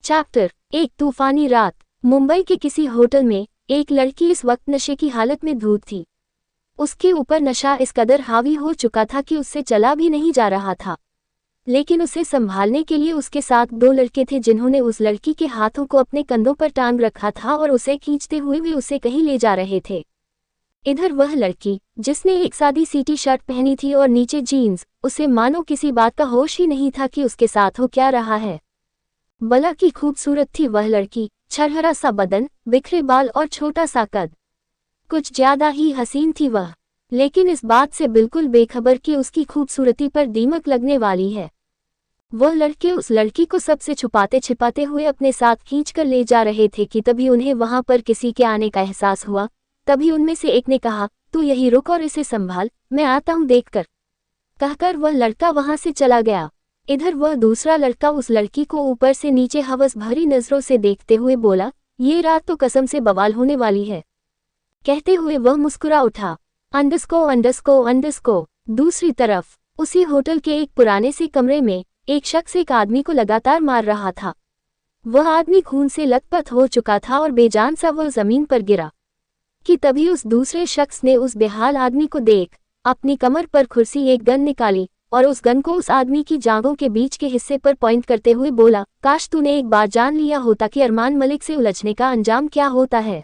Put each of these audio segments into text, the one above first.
Chapter एक तूफानी रात। मुंबई के किसी होटल में एक लड़की इस वक्त नशे की हालत में धूत थी। उसके ऊपर नशा इस कदर हावी हो चुका था कि उससे चला भी नहीं जा रहा था। लेकिन उसे संभालने के लिए उसके साथ दो लड़के थे जिन्होंने उस लड़की के हाथों को अपने कंधों पर टांग रखा था और उसे खींचते हुए वे उसे कहीं ले जा रहे थे। इधर वह लड़की जिसने एक सादी सी टी शर्ट पहनी थी और नीचे जीन्स, उसे मानो किसी बात का होश ही नहीं था कि उसके साथ हो क्या रहा है। भला की खूबसूरत थी वह लड़की, छरहरा सा बदन, बिखरे बाल और छोटा सा कद। कुछ ज्यादा ही हसीन थी वह, लेकिन इस बात से बिल्कुल बेखबर कि उसकी खूबसूरती पर दीमक लगने वाली है। वह लड़के उस लड़की को सबसे छुपाते छिपाते हुए अपने साथ खींचकर ले जा रहे थे कि तभी उन्हें वहां पर किसी के आने का एहसास हुआ। तभी उनमें से एक ने कहा, तू यही रुक और इसे संभाल, मैं आता हूं देखकर। कहकर वह लड़का वहां से चला गया। इधर वह दूसरा लड़का उस लड़की को ऊपर से नीचे हवस भरी नजरों से देखते हुए बोला, ये रात तो कसम से बवाल होने वाली है। कहते हुए वह मुस्कुरा उठा। अंडस्को। दूसरी तरफ उसी होटल के एक पुराने से कमरे में एक शख्स एक आदमी को लगातार मार रहा था। वह आदमी खून से लथपथ हो चुका था और बेजान सा वह जमीन पर गिरा कि तभी उस दूसरे शख्स ने उस बेहाल आदमी को देख अपनी कमर पर खुरसी एक गन निकाली और उस गन को उस आदमी की जांघों के बीच के हिस्से पर पॉइंट करते हुए बोला, काश तूने एक बार जान लिया होता कि अरमान मलिक से उलझने का अंजाम क्या होता है।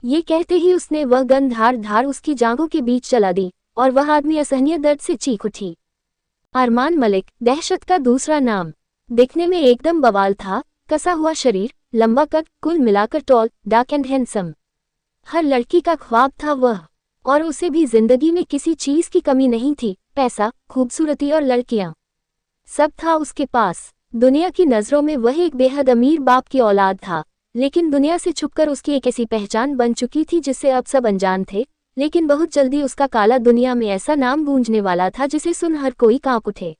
ये कहते ही उसने वह गन धार उसकी जांघों के बीच चला दी और वह आदमी असहनीय दर्द से चीख उठी। अरमान मलिक, दहशत का दूसरा नाम। दिखने में एकदम बवाल था, कसा हुआ शरीर, लंबा कद, कुल मिलाकर टॉल, डार्क एंड हैंडसम। हर लड़की का ख्वाब था वह, और उसे भी जिंदगी में किसी चीज की कमी नहीं थी। पैसा, खूबसूरती और लड़कियां, सब था उसके पास। दुनिया की नजरों में वह एक बेहद अमीर बाप की औलाद था, लेकिन दुनिया से छुपकर उसकी एक ऐसी पहचान बन चुकी थी जिससे अब सब अनजान थे। लेकिन बहुत जल्दी उसका काला दुनिया में ऐसा नाम गूंजने वाला था जिसे सुन हर कोई कांप उठे।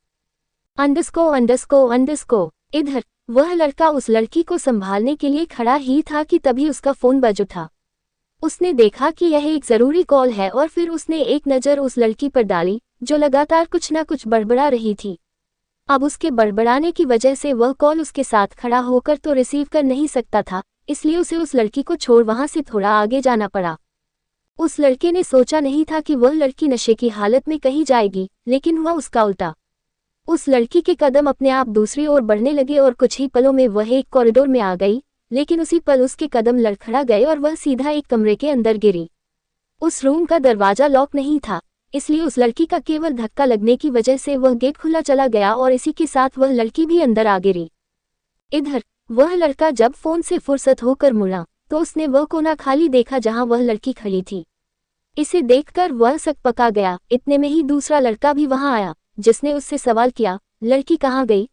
अंडस्को। इधर वह लड़का उस लड़की को संभालने के लिए खड़ा ही था कि तभी उसका फोन बज उठा। उसने देखा कि यह एक जरूरी कॉल है और फिर उसने एक नज़र उस लड़की पर डाली जो लगातार कुछ न कुछ बड़बड़ा रही थी। अब उसके बड़बड़ाने की वजह से वह कॉल उसके साथ खड़ा होकर तो रिसीव कर नहीं सकता था, इसलिए उसे उस लड़की को छोड़ वहां से थोड़ा आगे जाना पड़ा। उस लड़के ने सोचा नहीं था कि वह लड़की नशे की हालत में कहीं जाएगी, लेकिन हुआ उसका उल्टा। उस लड़की के कदम अपने आप दूसरी ओर बढ़ने लगे और कुछ ही पलों में वह एक कॉरिडोर में आ गई, लेकिन उसी पल उसके कदम लड़खड़ा गए और वह सीधा एक कमरे के अंदर गिरी। उस रूम का दरवाजा लॉक नहीं था, इसलिए उस लड़की का केवल धक्का लगने की वजह से वह गेट खुला चला गया और इसी के साथ वह लड़की भी अंदर आ गिरी। इधर वह लड़का जब फोन से फुर्सत होकर मुड़ा तो उसने वह कोना खाली देखा जहां वह लड़की खड़ी थी। इसे देखकर वह सकपका गया। इतने में ही दूसरा लड़का भी वहां आया, जिसने उससे सवाल किया, लड़की कहाँ गई?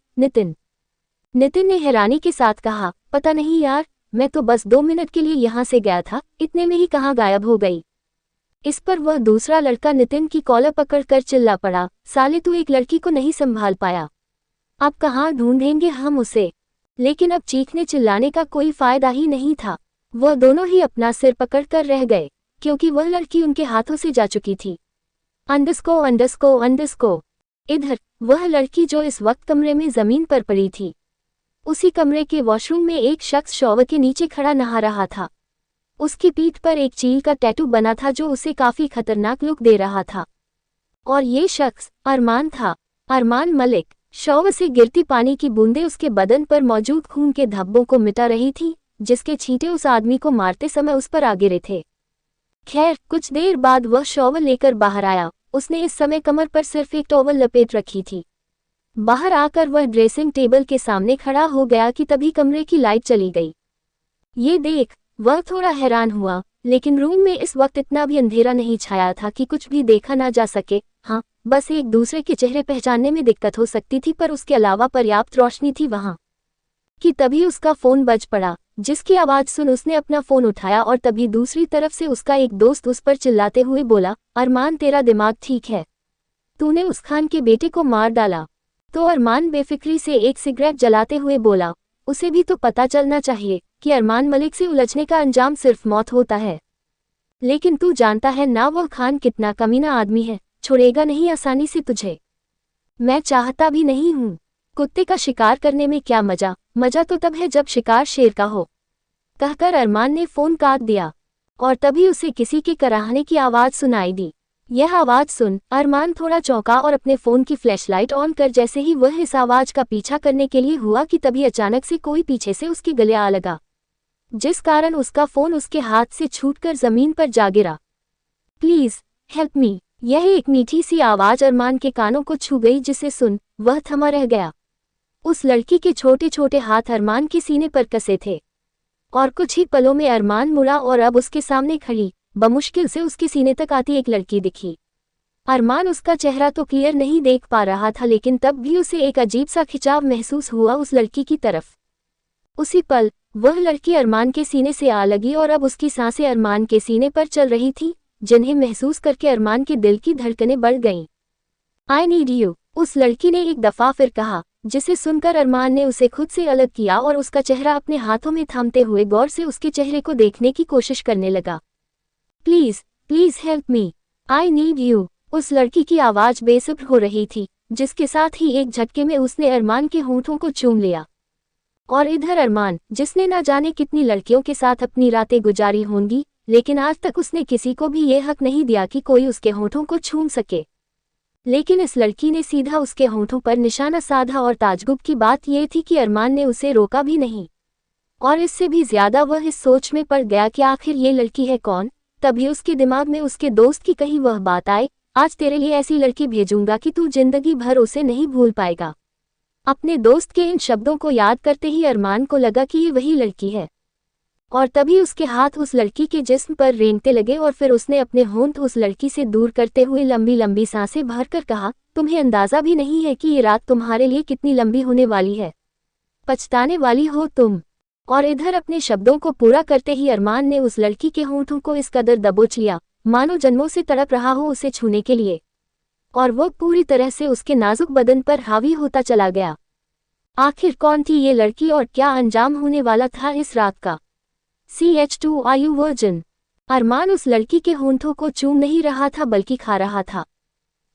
नितिन ने हैरानी के साथ कहा, पता नहीं यार, मैं तो बस 2 मिनट के लिए यहाँ से गया था, इतने में ही कहाँ गायब हो गई। इस पर वह दूसरा लड़का नितिन की कॉलर पकड़कर चिल्ला पड़ा, साले तू एक लड़की को नहीं संभाल पाया, अब कहाँ ढूंढेंगे हम उसे। लेकिन अब चीखने चिल्लाने का कोई फायदा ही नहीं था। वह दोनों ही अपना सिर पकड़कर रह गए, क्योंकि वह लड़की उनके हाथों से जा चुकी थी। अंडस्को। इधर वह लड़की जो इस वक्त कमरे में जमीन पर पड़ी थी, उसी कमरे के वॉशरूम में एक शख्स शॉवर के नीचे खड़ा नहा रहा था। उसकी पीठ पर एक चील का टैटू बना था जो उसे काफी खतरनाक लुक दे रहा था, और ये शख्स अरमान था, अरमान मलिक। शॉवर से गिरती पानी की बूंदें उसके बदन पर मौजूद खून के धब्बों को मिटा रही थी, जिसके छींटे उस आदमी को मारते समय उस पर आ गिरे थे। खैर, कुछ देर बाद वह शॉवर लेकर बाहर आया। उसने इस समय कमर पर सिर्फ एक टॉवल लपेट रखी थी। बाहर आकर वह ड्रेसिंग टेबल के सामने खड़ा हो गया कि तभी कमरे की लाइट चली गई। ये देख वह थोड़ा हैरान हुआ, लेकिन रूम में इस वक्त इतना भी अंधेरा नहीं छाया था कि कुछ भी देखा ना जा सके। हाँ, बस एक दूसरे के चेहरे पहचानने में दिक्कत हो सकती थी, पर उसके अलावा पर्याप्त रोशनी थी वहां। कि तभी उसका फोन बज पड़ा, जिसकी आवाज सुन उसने अपना फोन उठाया और तभी दूसरी तरफ से उसका एक दोस्त उस पर चिल्लाते हुए बोला, अरमान तेरा दिमाग ठीक है? तूने उस खान के बेटे को मार डाला। तो अरमान बेफिक्री से एक सिगरेट जलाते हुए बोला, उसे भी तो पता चलना चाहिए कि अरमान मलिक से उलझने का अंजाम सिर्फ मौत होता है। लेकिन तू जानता है ना वह खान कितना कमीना आदमी है, छोड़ेगा नहीं आसानी से तुझे। मैं चाहता भी नहीं हूँ। कुत्ते का शिकार करने में क्या मजा, मजा तो तब है जब शिकार शेर का हो, कहकर अरमान ने फोन काट दिया। और तभी उसे किसी के कराहने की आवाज सुनाई दी। यह आवाज सुन अरमान थोड़ा चौंका और अपने फोन की फ्लैशलाइट ऑन कर जैसे ही वह इस आवाज का पीछा करने के लिए हुआ कि तभी अचानक से कोई पीछे से उसके गले आ लगा, जिस कारण उसका फोन उसके हाथ से छूटकर जमीन पर जा गिरा। प्लीज हेल्प मी, यह एक मीठी सी आवाज अरमान के कानों को छू गई, जिसे सुन वह थमा रह गया। उस लड़की के छोटे छोटे हाथ अरमान के सीने पर कसे थे और कुछ ही पलों में अरमान मुड़ा और अब उसके सामने खड़ी बमुश्किल से उसके सीने तक आती एक लड़की दिखी। अरमान उसका चेहरा तो क्लियर नहीं देख पा रहा था, लेकिन तब भी उसे एक अजीब सा खिंचाव महसूस हुआ उस लड़की की तरफ। उसी पल वह लड़की अरमान के सीने से आ लगी और अब उसकी सांसें अरमान के सीने पर चल रही थी, जिन्हें महसूस करके अरमान के दिल की धड़कनें बढ़ गईं। आई नीड यू, उस लड़की ने एक दफा फिर कहा, जिसे सुनकर अरमान ने उसे खुद से अलग किया और उसका चेहरा अपने हाथों में थामते हुए गौर से उसके चेहरे को देखने की कोशिश करने लगा। Please please help me, I need you, उस लड़की की आवाज बेसब्र हो रही थी, जिसके साथ ही एक झटके में उसने अरमान के होंठों को चूम लिया। और इधर अरमान, जिसने न जाने कितनी लड़कियों के साथ अपनी रातें गुजारी होंगी, लेकिन आज तक उसने किसी को भी ये हक नहीं दिया कि कोई उसके होंठों को छूम सके, लेकिन इस लड़की ने सीधा उसके होंठों पर निशाना साधा। और ताज्जुब की बात यह थी कि अरमान ने उसे रोका भी नहीं, और इससे भी ज्यादा वह इस सोच में पड़ गया कि आखिर ये लड़की है कौन। तभी उसके दिमाग में उसके दोस्त की कही वह बात आई, आज तेरे लिए ऐसी लड़की भेजूंगा कि तू जिंदगी भर उसे नहीं भूल पाएगा। अपने दोस्त के इन शब्दों को याद करते ही अरमान को लगा कि ये वही लड़की है, और तभी उसके हाथ उस लड़की के जिस्म पर रेंगते लगे और फिर उसने अपने होंठ उस लड़की से दूर करते हुए लंबी लंबी सांसें भरकर कहा, तुम्हें अंदाजा भी नहीं है कि ये रात तुम्हारे लिए कितनी लंबी होने वाली है, पछताने वाली हो तुम। और इधर अपने शब्दों को पूरा करते ही अरमान ने उस लड़की के होंठों को इस कदर दबोच लिया, मानो जन्मों से तड़प रहा हो उसे छूने के लिए, और वो पूरी तरह से उसके नाजुक बदन पर हावी होता चला गया। आखिर कौन थी ये लड़की और क्या अंजाम होने वाला था इस रात का। CH2 आयु वर्जिन। अरमान उस लड़की के होंठों को चूम नहीं रहा था बल्कि खा रहा था।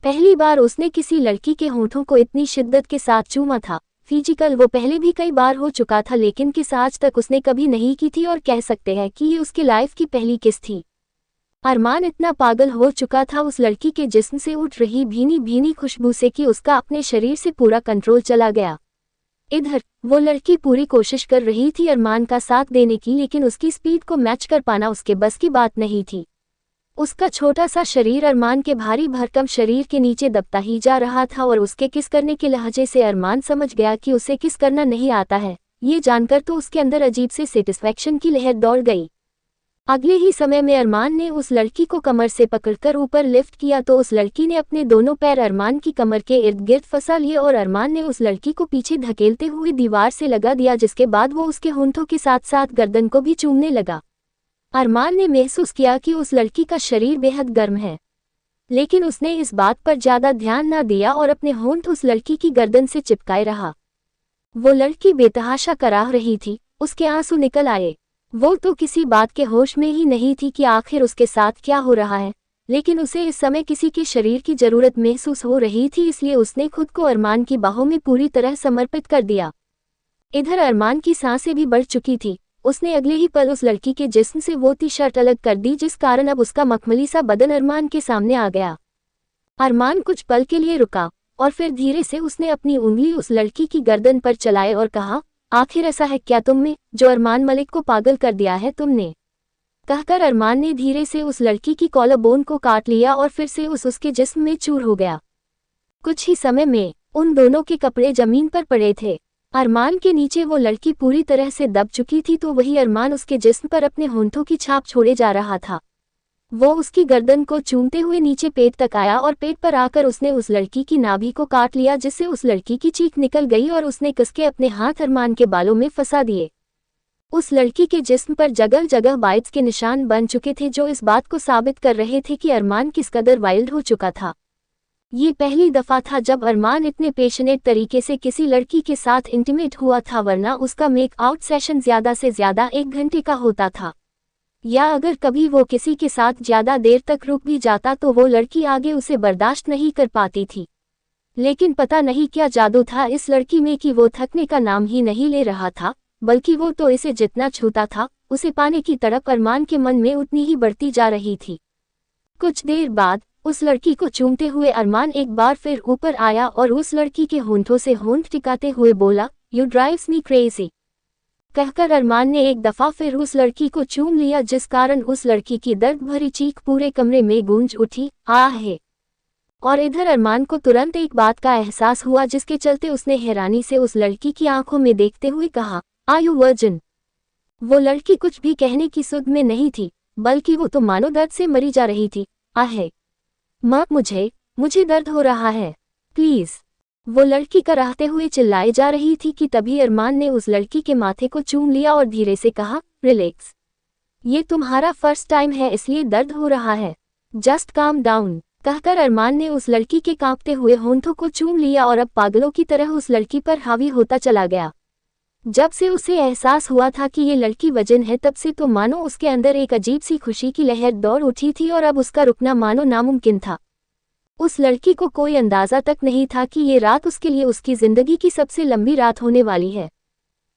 पहली बार उसने किसी लड़की के होंठों को इतनी शिद्दत के साथ चूमा था। फिजिकल वो पहले भी कई बार हो चुका था, लेकिन किस आज तक उसने कभी नहीं की थी, और कह सकते हैं कि ये उसकी लाइफ की पहली किस थी। अरमान इतना पागल हो चुका था उस लड़की के जिस्म से उठ रही भीनी भीनी खुशबू से कि उसका अपने शरीर से पूरा कंट्रोल चला गया। इधर वो लड़की पूरी कोशिश कर रही थी अरमान का साथ देने की, लेकिन उसकी स्पीड को मैच कर पाना उसके बस की बात नहीं थी। उसका छोटा सा शरीर अरमान के भारी भरकम शरीर के नीचे दबता ही जा रहा था, और उसके किस करने के लहजे से अरमान समझ गया कि उसे किस करना नहीं आता है। ये जानकर तो उसके अंदर अजीब से सेटिस्फैक्शन की लहर दौड़ गई। अगले ही समय में अरमान ने उस लड़की को कमर से पकड़कर ऊपर लिफ्ट किया तो उस लड़की ने अपने दोनों पैर अरमान की कमर के इर्द गिर्द फंसा लिए और अरमान ने उस लड़की को पीछे धकेलते हुए दीवार से लगा दिया, जिसके बाद वो उसके होंठों के साथ साथ गर्दन को भी चूमने लगा। अरमान ने महसूस किया कि उस लड़की का शरीर बेहद गर्म है, लेकिन उसने इस बात पर ज्यादा ध्यान न दिया और अपने होंठ उस लड़की की गर्दन से चिपकाए रहा। वो लड़की बेतहाशा कराह रही थी, उसके आंसू निकल आए। वो तो किसी बात के होश में ही नहीं थी कि आखिर उसके साथ क्या हो रहा है, लेकिन उसे इस समय किसी के शरीर की जरूरत महसूस हो रही थी, इसलिए उसने खुद को अरमान की बाहों में पूरी तरह समर्पित कर दिया। इधर अरमान की सांसें भी बढ़ चुकी थी। उसने अगले ही पल उस लड़की के जिस्म से वो टी शर्ट अलग कर दी, जिस कारण अब उसका मखमली सा बदन अरमान के सामने आ गया। अरमान कुछ पल के लिए रुका और फिर धीरे से उसने अपनी उंगली उस लड़की की गर्दन पर चलाए और कहा, आखिर ऐसा है क्या तुम में जो अरमान मलिक को पागल कर दिया है तुमने। कहकर अरमान ने धीरे से उस लड़की की कॉलर बोन को काट लिया और फिर से उसके जिस्म में चूर हो गया। कुछ ही समय में उन दोनों के कपड़े जमीन पर पड़े थे। अरमान के नीचे वो लड़की पूरी तरह से दब चुकी थी, तो वही अरमान उसके जिस्म पर अपने होंठों की छाप छोड़े जा रहा था। वो उसकी गर्दन को चूमते हुए नीचे पेट तक आया और पेट पर आकर उसने उस लड़की की नाभि को काट लिया, जिससे उस लड़की की चीख निकल गई और उसने कसके अपने हाथ अरमान के बालों में फंसा दिए। उस लड़की के जिस्म पर जगह जगह बाइट्स के निशान बन चुके थे, जो इस बात को साबित कर रहे थे कि अरमान किस कदर वाइल्ड हो चुका था। ये पहली दफा था जब अरमान इतने पैशनेट तरीके से किसी लड़की के साथ इंटीमेट हुआ था, वरना उसका मेक आउट सेशन ज्यादा से ज्यादा 1 घंटे का होता था, या अगर कभी वो किसी के साथ ज्यादा देर तक रुक भी जाता तो वो लड़की आगे उसे बर्दाश्त नहीं कर पाती थी। लेकिन पता नहीं क्या जादू था इस लड़की में कि वो थकने का नाम ही नहीं ले रहा था, बल्कि वो तो इसे जितना छूता था उसे पाने की तड़प अरमान के मन में उतनी ही बढ़ती जा रही थी। कुछ देर बाद उस लड़की को चूमते हुए अरमान एक बार फिर ऊपर आया और उस लड़की के होंठों से होंठ टिकाते हुए बोला, यू ड्राइव्स मी क्रेजी। कहकर अरमान ने एक दफा फिर उस लड़की को चूम लिया, जिस कारण उस लड़की की दर्द भरी चीख पूरे कमरे में गूंज उठी, आ है। और इधर अरमान को तुरंत एक बात का एहसास हुआ, जिसके चलते उसने हैरानी से उस लड़की की आंखों में देखते हुए कहा, आर यू वर्जिन। वो लड़की कुछ भी कहने की सुध में नहीं थी, बल्कि वो तो मानो दर्द से मरी जा रही थी। आहे माँ, मुझे दर्द हो रहा है, प्लीज। वो लड़की कराहते हुए चिल्लाए जा रही थी कि तभी अरमान ने उस लड़की के माथे को चूम लिया और धीरे से कहा, रिलैक्स, ये तुम्हारा फर्स्ट टाइम है इसलिए दर्द हो रहा है, जस्ट काम डाउन। कहकर अरमान ने उस लड़की के कांपते हुए होंठों को चूम लिया और अब पागलों की तरह उस लड़की पर हावी होता चला गया। जब से उसे एहसास हुआ था कि ये लड़की वजन है, तब से तो मानो उसके अंदर एक अजीब सी खुशी की लहर दौड़ उठी थी और अब उसका रुकना मानो नामुमकिन था। उस लड़की को कोई अंदाजा तक नहीं था कि ये रात उसके लिए उसकी जिंदगी की सबसे लंबी रात होने वाली है।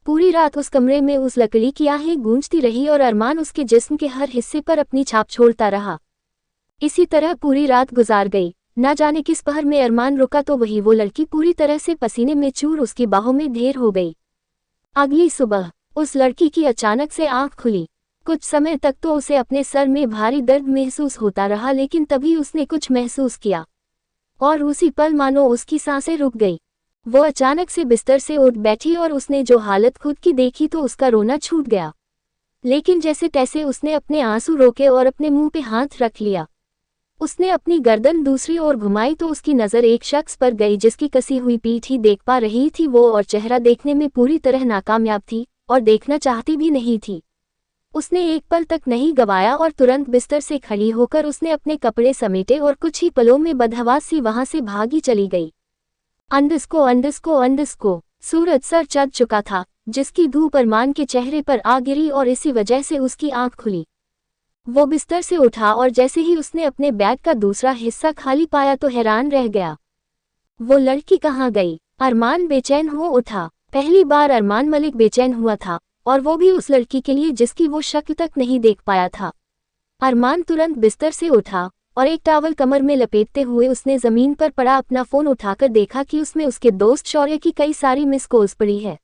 पूरी रात उस कमरे में उस लकड़ी की आहें गूंजती रही और अरमान उसके जिस्म के हर हिस्से पर अपनी छाप छोड़ता रहा। इसी तरह पूरी रात गुजार गई। न जाने किस पहर में अरमान रुका तो वही वो लड़की पूरी तरह से पसीने में चूर उसकी बाहों में ढेर हो गई। अगली सुबह उस लड़की की अचानक से आंख खुली। कुछ समय तक तो उसे अपने सर में भारी दर्द महसूस होता रहा, लेकिन तभी उसने कुछ महसूस किया और उसी पल मानो उसकी सांसें रुक गई। वो अचानक से बिस्तर से उठ बैठी और उसने जो हालत खुद की देखी तो उसका रोना छूट गया। लेकिन जैसे तैसे उसने अपने आंसू रोके और अपने मुंह पे हाथ रख लिया। उसने अपनी गर्दन दूसरी ओर घुमाई तो उसकी नज़र एक शख्स पर गई जिसकी कसी हुई पीठ ही देख पा रही थी वो, और चेहरा देखने में पूरी तरह नाकामयाब थी और देखना चाहती भी नहीं थी। उसने एक पल तक नहीं गवाया और तुरंत बिस्तर से खड़ी होकर उसने अपने कपड़े समेटे और कुछ ही पलों में बदहवास सी वहां से भागी चली गई। अंडस्को सूरज सर चढ़ चुका था, जिसकी धूप अरमान के चेहरे पर आ गिरी और इसी वजह से उसकी आंख खुली। वो बिस्तर से उठा और जैसे ही उसने अपने बैग का दूसरा हिस्सा खाली पाया तो हैरान रह गया। वो लड़की कहाँ गई? अरमान बेचैन हो उठा। पहली बार अरमान मलिक बेचैन हुआ था, और वो भी उस लड़की के लिए जिसकी वो शक्ल तक नहीं देख पाया था। अरमान तुरंत बिस्तर से उठा और एक टॉवल कमर में लपेटते हुए उसने जमीन पर पड़ा अपना फोन उठाकर देखा कि उसमें उसके दोस्त शौर्य की कई सारी मिस कॉल्स पड़ी है।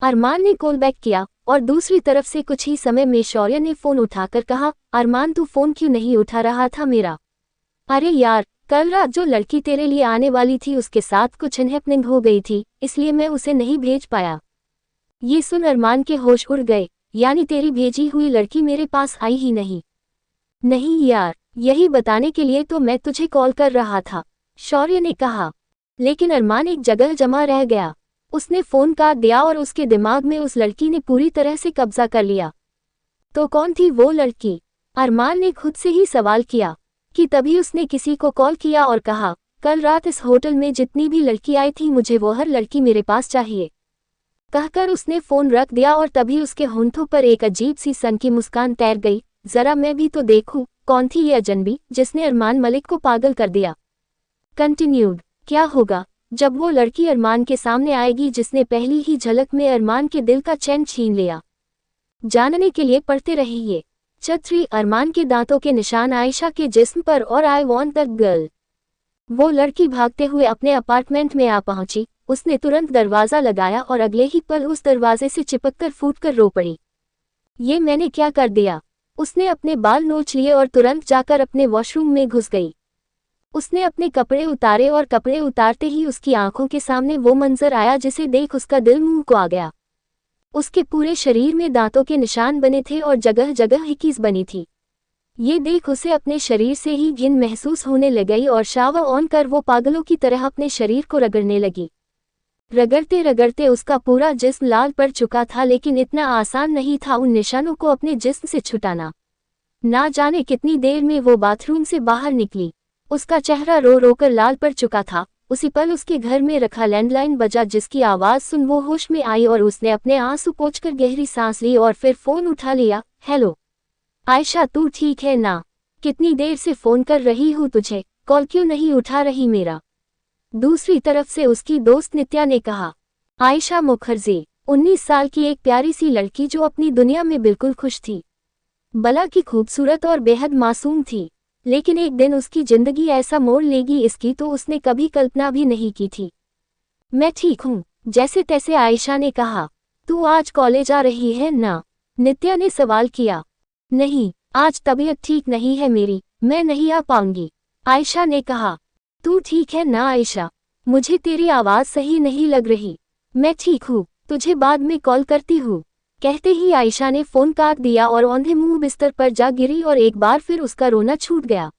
अरमान ने कॉल बैक किया और दूसरी तरफ से कुछ ही समय में शौर्य ने फोन उठाकर कहा, अरमान तू फोन क्यों नहीं उठा रहा था मेरा? अरे यार, कल रात जो लड़की तेरे लिए आने वाली थी उसके साथ कुछ अनहैपनिंग हो गई थी, इसलिए मैं उसे नहीं भेज पाया। ये सुन अरमान के होश उड़ गए। यानी तेरी भेजी हुई लड़की मेरे पास आई ही नहीं? नहीं यार, यही बताने के लिए तो मैं तुझे कॉल कर रहा था, शौर्य ने कहा। लेकिन अरमान एक जगह जमा रह गया। उसने फोन काट दिया और उसके दिमाग में उस लड़की ने पूरी तरह से कब्जा कर लिया। तो कौन थी वो लड़की? अरमान ने खुद से ही सवाल किया कि तभी उसने किसी को कॉल किया और कहा, कल रात इस होटल में जितनी भी लड़की आई थी मुझे वो हर लड़की मेरे पास चाहिए। कहकर उसने फोन रख दिया और तभी उसके होंठों पर एक अजीब सी सन की मुस्कान तैर गई। जरा मैं भी तो देखूं कौन थी ये अजनबी जिसने अरमान मलिक को पागल कर दिया। कंटिन्यूड। क्या होगा जब वो लड़की अरमान के सामने आएगी जिसने पहली ही झलक में अरमान के दिल का चैन छीन लिया? जानने के लिए पढ़ते रहिए। छतरी। अरमान के दांतों के निशान आयशा के जिस्म पर और आई वॉन्ट दैट गर्ल। वो लड़की भागते हुए अपने अपार्टमेंट में आ पहुंची। उसने तुरंत दरवाजा लगाया और अगले ही पल उस दरवाजे से चिपककर फूटकर रो पड़ी। ये मैंने क्या कर दिया? उसने अपने बाल नोच लिए और तुरंत जाकर अपने वॉशरूम में घुस गई। उसने अपने कपड़े उतारे और कपड़े उतारते ही उसकी आंखों के सामने वो मंजर आया जिसे देख उसका दिल मुंह को आ गया। उसके पूरे शरीर में दांतों के निशान बने थे और जगह जगह हिकीज बनी थी। ये देख उसे अपने शरीर से ही घिन महसूस होने लगी और शावर ऑन कर वो पागलों की तरह अपने शरीर को रगड़ने लगी। रगड़ते रगड़ते उसका पूरा जिस्म लाल पड़ चुका था, लेकिन इतना आसान नहीं था उन निशानों को अपने जिस्म से छुटाना। ना जाने कितनी देर में वो बाथरूम से बाहर निकली। उसका चेहरा रो रो कर लाल पड़ चुका था। उसी पल उसके घर में रखा लैंडलाइन बजा, जिसकी आवाज़ सुन वो होश में आई और उसने अपने आंसू पोंछकर गहरी सांस ली और फिर फोन उठा लिया। हेलो आयशा, तू ठीक है ना? कितनी देर से फोन कर रही हूँ तुझे, कॉल क्यों नहीं उठा रही मेरा? दूसरी तरफ से उसकी दोस्त नित्या ने कहा, आयशा मुखर्जी 19 साल की एक प्यारी सी लड़की जो अपनी दुनिया में बिल्कुल खुश थी, भला की खूबसूरत और बेहद मासूम थी, लेकिन एक दिन उसकी जिंदगी ऐसा मोड़ लेगी इसकी तो उसने कभी कल्पना भी नहीं की थी। मैं ठीक हूँ, जैसे तैसे आयशा ने कहा। तू आज कॉलेज आ रही है ना? नित्या ने सवाल किया। नहीं, आज तबीयत ठीक नहीं है मेरी, मैं नहीं आ पाऊंगी, आयशा ने कहा। तू ठीक है ना आयशा? मुझे तेरी आवाज सही नहीं लग रही। मैं ठीक हूँ, तुझे बाद में कॉल करती हूँ, कहते ही आयशा ने फोन काट दिया और औंधे मुंह बिस्तर पर जा गिरी और एक बार फिर उसका रोना छूट गया।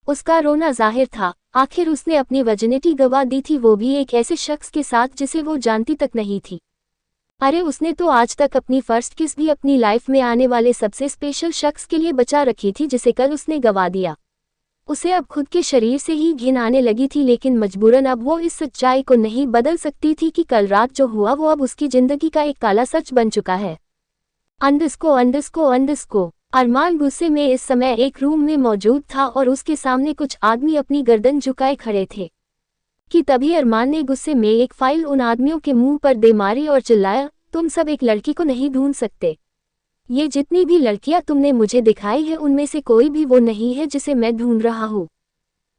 उसका रोना जाहिर था, आखिर उसने अपनी वर्जिनिटी गंवा दी थी, वो भी एक ऐसे शख्स के साथ जिसे वो जानती तक नहीं थी। अरे उसने तो आज तक अपनी फर्स्ट किस भी अपनी लाइफ में आने वाले सबसे स्पेशल शख्स के लिए बचा रखी थी जिसे कल उसने गंवा दिया। उसे अब खुद के शरीर से ही घिन आने लगी थी, लेकिन मजबूरन अब वो इस सच्चाई को नहीं बदल सकती थी कि कल रात जो हुआ वो अब उसकी जिंदगी का एक काला सच बन चुका है। अंडस्को अरमान गुस्से में इस समय एक रूम में मौजूद था और उसके सामने कुछ आदमी अपनी गर्दन झुकाए खड़े थे कि तभी अरमान ने गुस्से में एक फाइल उन आदमियों के मुंह पर दे मारी और चिल्लाया, तुम सब एक लड़की को नहीं ढूंढ सकते। ये जितनी भी लड़कियां तुमने मुझे दिखाई है उनमें से कोई भी वो नहीं है जिसे मैं ढूंढ रहा हूँ।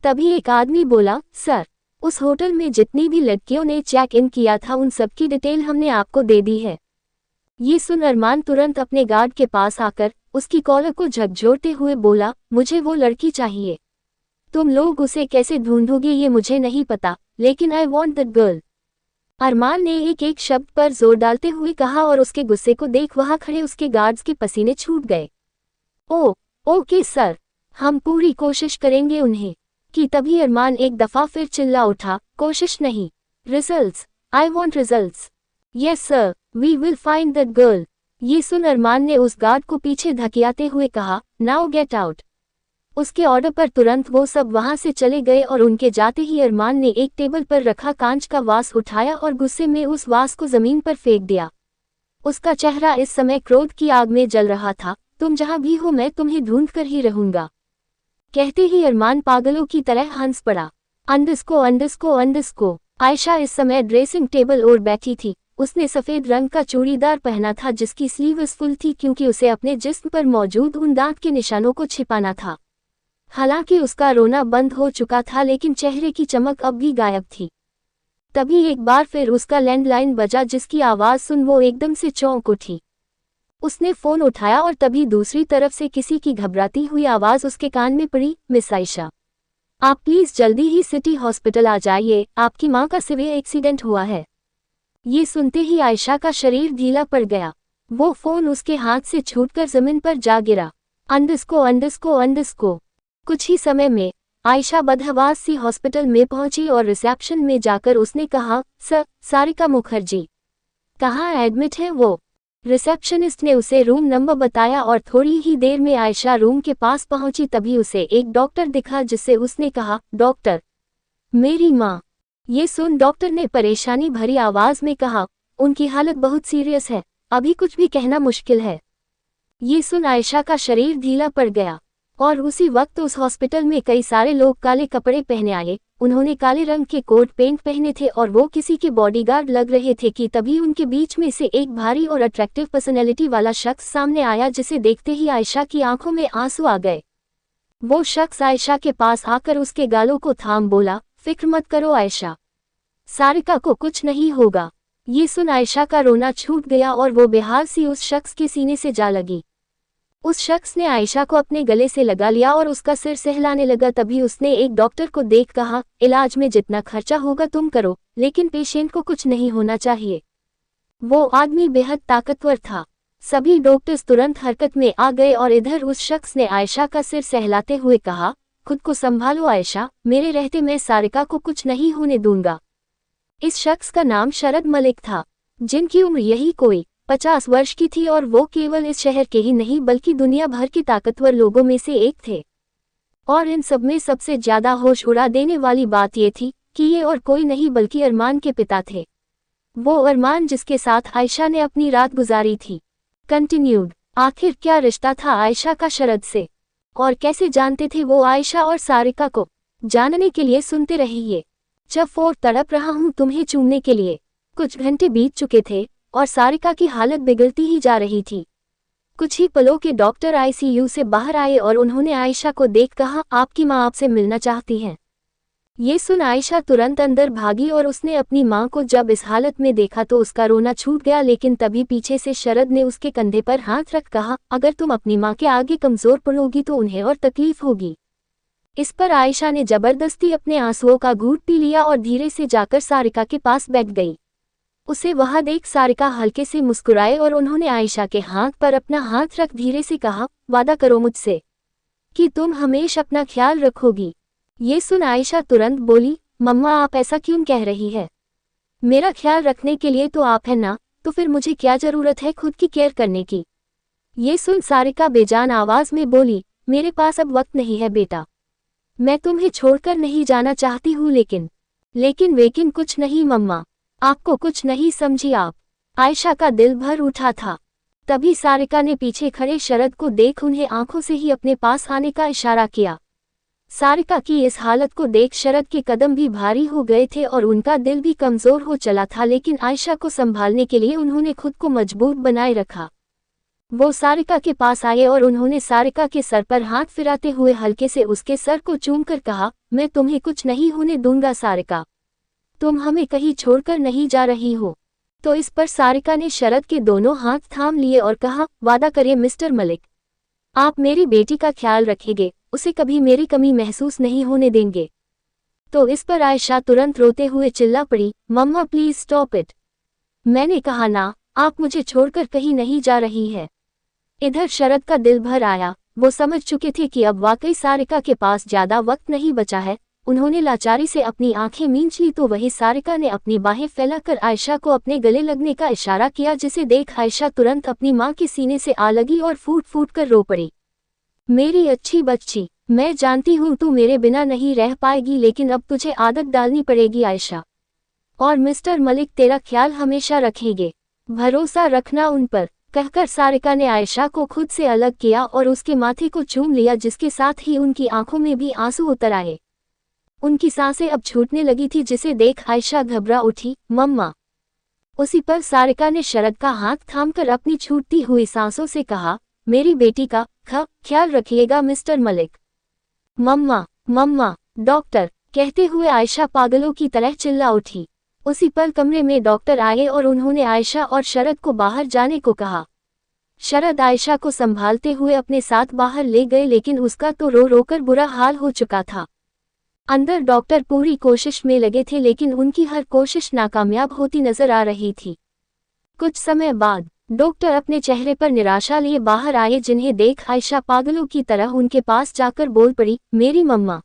तभी एक आदमी बोला, सर, उस होटल में जितनी भी लड़कियों ने चेक इन किया था उन सबकी डिटेल हमने आपको दे दी है। ये सुन अरमान तुरंत अपने गार्ड के पास आकर उसकी कॉलर को झकझोरते हुए बोला, मुझे वो लड़की चाहिए। तुम लोग उसे कैसे ढूंढोगे ये मुझे नहीं पता, लेकिन आई वॉन्ट दैट गर्ल। अरमान ने एक एक शब्द पर जोर डालते हुए कहा और उसके गुस्से को देख वहां खड़े उसके गार्ड्स के पसीने छूट गए। ओके सर, हम पूरी कोशिश करेंगे उन्हें। कि तभी अरमान एक दफा फिर चिल्ला उठा, कोशिश नहीं, results, I want results. Yes sir, we will find that girl. ये सुन अरमान ने उस गार्ड को पीछे धकियाते हुए कहा, नाउ गेट आउट। उसके ऑर्डर पर तुरंत वो सब वहां से चले गए और उनके जाते ही अरमान ने एक टेबल पर रखा कांच का वास उठाया और गुस्से में उस वास को जमीन पर फेंक दिया। उसका चेहरा इस समय क्रोध की आग में जल रहा था। तुम जहां भी हो मैं तुम्हें ढूंढ कर ही रहूंगा, कहते ही अरमान पागलों की तरह हंस पड़ा। अंडस्को। आयशा इस समय ड्रेसिंग टेबल और बैठी थी। उसने सफेद रंग का चूड़ीदार पहना था जिसकी स्लीव्स फुल थी क्योंकि उसे अपने जिस्म पर मौजूद उन दांत के निशानों को छिपाना था। हालांकि उसका रोना बंद हो चुका था लेकिन चेहरे की चमक अब भी गायब थी। तभी एक बार फिर उसका लैंडलाइन बजा जिसकी आवाज सुन वो एकदम से चौंक उठी। उसने फोन उठाया और तभी दूसरी तरफ से किसी की घबराती हुई आवाज उसके कान में पड़ी, मिस आयशा, आप प्लीज जल्दी ही सिटी हॉस्पिटल आ जाइए, आपकी माँ का सीवियर एक्सीडेंट हुआ है। ये सुनते ही आयशा का शरीर ढीला पड़ गया। वो फोन उसके हाथ से छूटकर जमीन पर जा गिरा। अंडस्को। कुछ ही समय में आयशा बदहवास सी हॉस्पिटल में पहुंची और रिसेप्शन में जाकर उसने कहा, सर, सारिका मुखर्जी कहाँ एडमिट है वो? रिसेप्शनिस्ट ने उसे रूम नंबर बताया और थोड़ी ही देर में आयशा रूम के पास पहुंची। तभी उसे एक डॉक्टर दिखा जिससे उसने कहा, डॉक्टर, मेरी माँ। ये सुन डॉक्टर ने परेशानी भरी आवाज में कहा, उनकी हालत बहुत सीरियस है, अभी कुछ भी कहना मुश्किल है। ये सुन आयशा का शरीर ढीला पड़ गया और उसी वक्त उस हॉस्पिटल में कई सारे लोग काले कपड़े पहने आए। उन्होंने काले रंग के कोट पेंट पहने थे और वो किसी के बॉडीगार्ड लग रहे थे कि तभी उनके बीच में से एक भारी और अट्रैक्टिव पर्सनैलिटी वाला शख्स सामने आया जिसे देखते ही आयशा की आंखों में आंसू आ गए। वो शख्स आयशा के पास आकर उसके गालों को थाम बोला, फिक्र मत करो आयशा, सारिका को कुछ नहीं होगा। ये सुन आयशा का रोना छूट गया और वो बेहाल सी उस शख्स के सीने से जा लगी। उस शख्स ने आयशा को अपने गले से लगा लिया और उसका सिर सहलाने लगा। तभी उसने एक डॉक्टर को देख कहा, इलाज में जितना खर्चा होगा तुम करो, लेकिन पेशेंट को कुछ नहीं होना चाहिए। वो आदमी बेहद ताकतवर था। सभी डॉक्टर्स तुरंत हरकत में आ गए और इधर उस शख्स ने आयशा का सिर सहलाते हुए कहा, खुद को संभालो आयशा, मेरे रहते मैं सारिका को कुछ नहीं होने दूंगा। इस शख्स का नाम शरद मलिक था, जिनकी उम्र यही कोई 50 वर्ष की थी और वो केवल इस शहर के ही नहीं बल्कि दुनिया भर के ताकतवर लोगों में से एक थे। और इन सब में सबसे ज्यादा होश उड़ा देने वाली बात ये थी कि ये और कोई नहीं बल्कि अरमान के पिता थे। वो अरमान जिसके साथ आयशा ने अपनी रात गुजारी थी। कंटिन्यूड। आखिर क्या रिश्ता था आयशा का शरद से और कैसे जानते थे वो आयशा और सारिका को? जानने के लिए सुनते रहिए। चफोर तड़प रहा हूँ तुम्हें चूमने के लिए। कुछ घंटे बीत चुके थे और सारिका की हालत बिगड़ती ही जा रही थी। कुछ ही पलों के डॉक्टर आईसीयू से बाहर आए और उन्होंने आयशा को देख कहा, आपकी माँ आपसे मिलना चाहती हैं। ये सुन आयशा तुरंत अंदर भागी और उसने अपनी माँ को जब इस हालत में देखा तो उसका रोना छूट गया। लेकिन तभी पीछे से शरद ने उसके कंधे पर हाथ रख कहा, अगर तुम अपनी माँ के आगे कमजोर पड़ोगी तो उन्हें और तकलीफ होगी। इस पर आयशा ने जबरदस्ती अपने आंसुओं का घूंट पी लिया और धीरे से जाकर सारिका के पास बैठ गई। उसे वहां देख सारिका हल्के से मुस्कुराए और उन्होंने आयशा के हाथ पर अपना हाथ रख धीरे से कहा, वादा करो मुझसे कि तुम हमेशा अपना ख्याल रखोगी। ये सुन आयशा तुरंत बोली, मम्मा आप ऐसा क्यों कह रही है? मेरा ख्याल रखने के लिए तो आप है ना, तो फिर मुझे क्या जरूरत है खुद की केयर करने की? ये सुन सारिका बेजान आवाज में बोली, मेरे पास अब वक्त नहीं है बेटा। मैं तुम्हें छोड़कर नहीं जाना चाहती हूँ लेकिन कुछ नहीं मम्मा, आपको कुछ नहीं समझी आप। आयशा का दिल भर उठा था। तभी सारिका ने पीछे खड़े शरद को देख उन्हें आंखों से ही अपने पास आने का इशारा किया। सारिका की इस हालत को देख शरद के कदम भी भारी हो गए थे और उनका दिल भी कमजोर हो चला था, लेकिन आयशा को संभालने के लिए उन्होंने खुद को मजबूत बनाए रखा। वो सारिका के पास आए और उन्होंने सारिका के सर पर हाथ फिराते हुए हल्के से उसके सर को चूमकर कहा, मैं तुम्हें कुछ नहीं होने दूंगा सारिका, तुम हमें कहीं छोड़कर नहीं जा रही हो। तो इस पर सारिका ने शरद के दोनों हाथ थाम लिए और कहा, वादा करिए मिस्टर मलिक, आप मेरी बेटी का ख्याल रखेंगे, उसे कभी मेरी कमी महसूस नहीं होने देंगे। तो इस पर आयशा तुरंत रोते हुए चिल्ला पड़ी, मम्मा प्लीज स्टॉप इट, मैंने कहा ना, आप मुझे छोड़कर कहीं नहीं जा रही है। इधर शरद का दिल भर आया। वो समझ चुके थे कि अब वाकई सारिका के पास ज्यादा वक्त नहीं बचा है। उन्होंने लाचारी से अपनी आंखें मींच ली तो वही सारिका ने अपनी बाहें फैलाकर आयशा को अपने गले लगने का इशारा किया, जिसे देख आयशा तुरंत अपनी मां के सीने से आ लगी और फूट फूट कर रो पड़ी। मेरी अच्छी बच्ची, मैं जानती हूँ तू मेरे बिना नहीं रह पाएगी, लेकिन अब तुझे आदत डालनी पड़ेगी आयशा, और मिस्टर मलिक तेरा ख्याल हमेशा रखेंगे, भरोसा रखना उन पर, कहकर सारिका ने आयशा को खुद से अलग किया और उसके माथे को चूम लिया, जिसके साथ ही उनकी आंखों में भी आंसू उतर आए। उनकी सांसें अब छूटने लगी थी, जिसे देख आयशा घबरा उठी, मम्मा। उसी पर सारिका ने शरद का हाथ थामकर अपनी छूटती हुई सांसों से कहा, मेरी बेटी का ख्याल रखिएगा मिस्टर मलिक। मम्मा मम्मा डॉक्टर, कहते हुए आयशा पागलों की तरह चिल्ला उठी। उसी पल कमरे में डॉक्टर आए और उन्होंने आयशा और शरद को बाहर जाने को कहा। शरद आयशा को संभालते हुए अपने साथ बाहर ले गए, लेकिन उसका तो रो रोकर बुरा हाल हो चुका था। अंदर डॉक्टर पूरी कोशिश में लगे थे, लेकिन उनकी हर कोशिश नाकामयाब होती नजर आ रही थी। कुछ समय बाद डॉक्टर अपने चेहरे पर निराशा लिए बाहर आए, जिन्हें देख आयशा पागलों की तरह उनके पास जाकर बोल पड़ी, मेरी मम्मा,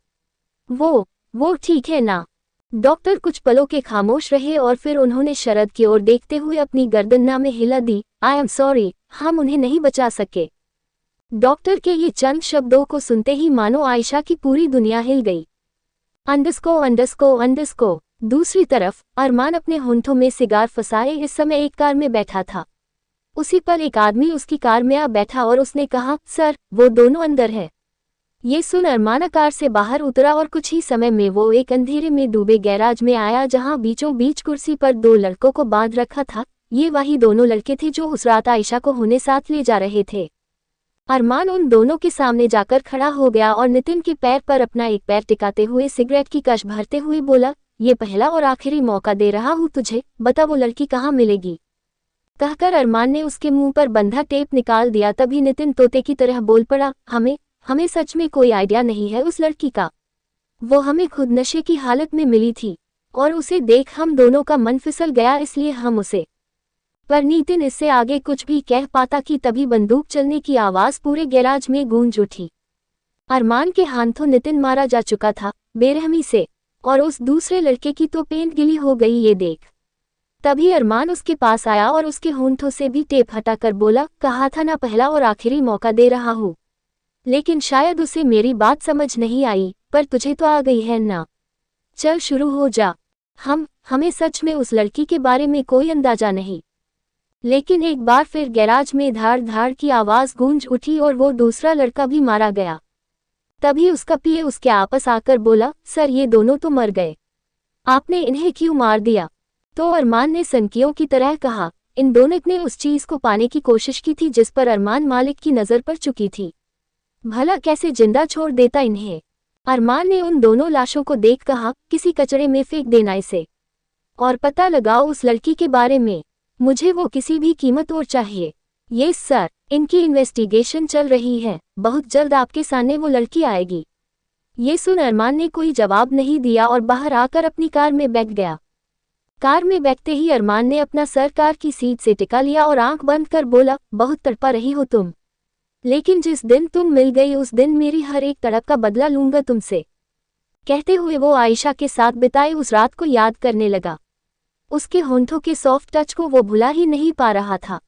वो ठीक है ना? डॉक्टर कुछ पलों के खामोश रहे और फिर उन्होंने शरद की ओर देखते हुए अपनी गर्दन में हिला दी, आई एम सॉरी, हम उन्हें नहीं बचा सके। डॉक्टर के ये चंद शब्दों को सुनते ही मानो आयशा की पूरी दुनिया हिल गई। अंडस्को। दूसरी तरफ अरमान अपने होंठों में सिगार फंसाए इस समय एक कार में बैठा था। उसी पर एक आदमी उसकी कार में आ बैठा और उसने कहा, सर वो दोनों अंदर है। ये सुन अरमान कार से बाहर उतरा और कुछ ही समय में वो एक अंधेरे में डूबे गैराज में आया, जहां बीचों बीच कुर्सी पर दो लड़कों को बांध रखा था। ये वही दोनों लड़के थे जो उस रात आयशा को होने साथ ले जा रहे थे। अरमान उन दोनों के सामने जाकर खड़ा हो गया और नितिन के पैर पर अपना एक पैर टिकाते हुए सिगरेट की कश भरते हुए बोला, ये पहला और आखिरी मौका दे रहा हूँ तुझे, बता वो लड़की कहाँ मिलेगी। कहकर अरमान ने उसके मुंह पर बंधा टेप निकाल दिया। तभी नितिन तोते की तरह बोल पड़ा, हमें सच में कोई आइडिया नहीं है उस लड़की का। वो हमें खुद नशे की हालत में मिली थी और उसे देख हम दोनों का मन फिसल गया, इसलिए हम उसे। पर नितिन इससे आगे कुछ भी कह पाता कि तभी बंदूक चलने की आवाज पूरे गैराज में गूंज उठी। अरमान के हाथों नितिन मारा जा चुका था बेरहमी से, और उस दूसरे लड़के की तो पेंट गिली हो गई ये देख। तभी अरमान उसके पास आया और उसके होंठों से भी टेप हटाकर बोला, कहा था ना पहला और आखिरी मौका दे रहा हूँ। लेकिन शायद उसे मेरी बात समझ नहीं आई, पर तुझे तो आ गई है ना। चल शुरू हो जा। हमें सच में उस लड़की के बारे में कोई अंदाजा नहीं। लेकिन एक बार फिर गैराज में धाड़ धाड़ की आवाज गूंज उठी और वो दूसरा लड़का भी मारा गया। तभी उसका पीए उसके आपस आकर बोला, सर ये दोनों तो मर गए। आपने इन्हें क्यों मार दिया? तो अरमान ने सनकियों की तरह कहा, इन दोनों ने उस चीज को पाने की कोशिश की थी जिस पर अरमान मालिक की नजर पड़ चुकी थी। भला कैसे जिंदा छोड़ देता इन्हें? अरमान ने उन दोनों लाशों को देख कहा, किसी कचरे में फेंक देना इसे। और पता लगाओ उस लड़की के बारे में, मुझे वो किसी भी कीमत और चाहिए। ये सर, इनकी इन्वेस्टिगेशन चल रही है, बहुत जल्द आपके सामने वो लड़की आएगी। ये सुन अरमान ने कोई जवाब नहीं दिया और बाहर आकर अपनी कार में बैठ गया। कार में बैठते ही अरमान ने अपना सर कार की सीट से टिका लिया और आंख बंद कर बोला, बहुत तड़पा रही हो तुम, लेकिन जिस दिन तुम मिल गई उस दिन मेरी हर एक तड़प का बदला लूंगा तुमसे। कहते हुए वो आयशा के साथ बिताई उस रात को याद करने लगा। उसके होंठों के सॉफ्ट टच को वो भुला ही नहीं पा रहा था।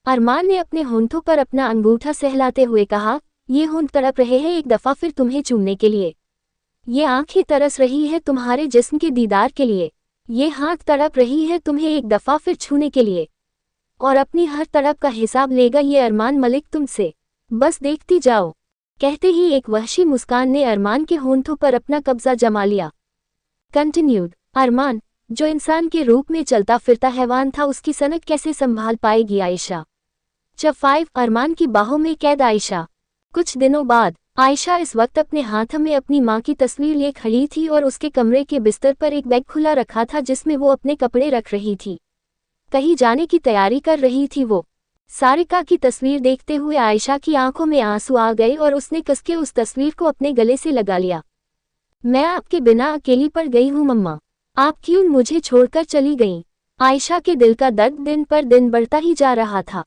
अरमान ने अपने होंठों पर अपना अंगूठा सहलाते हुए कहा, ये होंठ तड़प रहे हैं एक दफा फिर तुम्हें चूमने के लिए। ये आंखें तरस रही है तुम्हारे जिस्म के दीदार के लिए। ये हाथ तड़प रही है तुम्हें एक दफा फिर छूने के लिए। और अपनी हर तड़प का हिसाब लेगा ये अरमान मलिक तुमसे, बस देखती जाओ। कहते ही एक वहशी मुस्कान ने अरमान के होंठों पर अपना कब्जा जमा लिया। कंटिन्यूड। अरमान, जो इंसान के रूप में चलता फिरता हैवान था, उसकी सनक कैसे संभाल पाएगी आयशा? चैप्टर 5। अरमान की बाहों में कैद आयशा। कुछ दिनों बाद आयशा इस वक्त अपने हाथ में अपनी मां की तस्वीर लिए खड़ी थी और उसके कमरे के बिस्तर पर एक बैग खुला रखा था जिसमें वो अपने कपड़े रख रही थी। कहीं जाने की तैयारी कर रही थी वो। सारिका की तस्वीर देखते हुए आयशा की आंखों में आंसू आ गए और उसने कसके उस तस्वीर को अपने गले से लगा लिया। मैं आपके बिना अकेली पड़ गई हूँ मम्मा, आप क्यों मुझे छोड़कर चली गईं? आयशा के दिल का दर्द दिन पर दिन बढ़ता ही जा रहा था।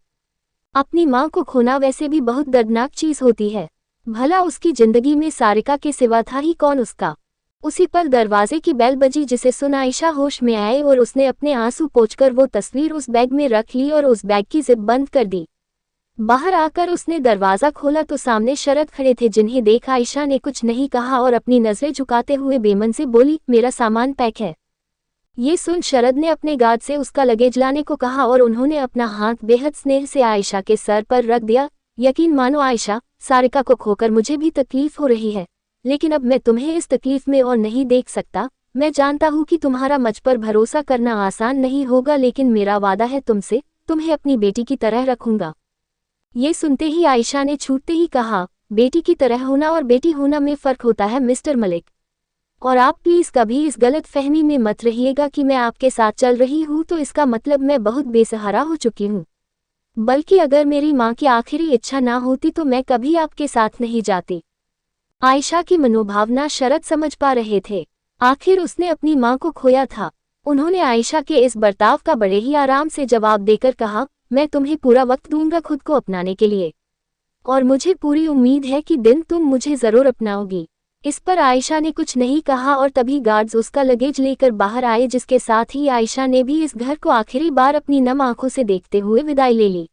अपनी मां को खोना वैसे भी बहुत दर्दनाक चीज होती है। भला उसकी जिंदगी में सारिका के सिवा था ही कौन उसका? उसी पल दरवाजे की बेल बजी जिसे सुन आयशा होश में आए और उसने अपने आंसू पोंछकर वो तस्वीर उस बैग में रख ली और उस बैग की जिप बंद कर दी। बाहर आकर उसने दरवाजा खोला तो सामने शरद खड़े थे, जिन्हें देख आयशा ने कुछ नहीं कहा और अपनी नजरें झुकाते हुए बेमन से बोली, मेरा सामान पैक है। ये सुन शरद ने अपने गार्ड से उसका लगेज लाने को कहा और उन्होंने अपना हाथ बेहद स्नेह से आयशा के सर पर रख दिया। यकीन मानो आयशा, सारिका को खोकर मुझे भी तकलीफ हो रही है, लेकिन अब मैं तुम्हें इस तकलीफ में और नहीं देख सकता। मैं जानता हूँ कि तुम्हारा मुझ पर भरोसा करना आसान नहीं होगा, लेकिन मेरा वादा है तुमसे, तुम्हें अपनी बेटी की तरह रखूंगा। ये सुनते ही आयशा ने छूटते ही कहा, बेटी की तरह होना और बेटी होना में फ़र्क होता है मिस्टर मलिक। और आप प्लीज़ कभी इस गलत फहमी में मत रहिएगा कि मैं आपके साथ चल रही हूँ तो इसका मतलब मैं बहुत बेसहारा हो चुकी हूँ। बल्कि अगर मेरी माँ की आखिरी इच्छा ना होती तो मैं कभी आपके साथ नहीं जाती। आयशा की मनोभावना शरद समझ पा रहे थे। आखिर उसने अपनी माँ को खोया था। उन्होंने आयशा के इस बर्ताव का बड़े ही आराम से जवाब देकर कहा, मैं तुम्हें पूरा वक्त दूंगा खुद को अपनाने के लिए, और मुझे पूरी उम्मीद है कि दिन तुम मुझे ज़रूर अपनाओगी। इस पर आयशा ने कुछ नहीं कहा और तभी गार्ड्स उसका लगेज लेकर बाहर आए, जिसके साथ ही आयशा ने भी इस घर को आखिरी बार अपनी नम आंखों से देखते हुए विदाई ले ली।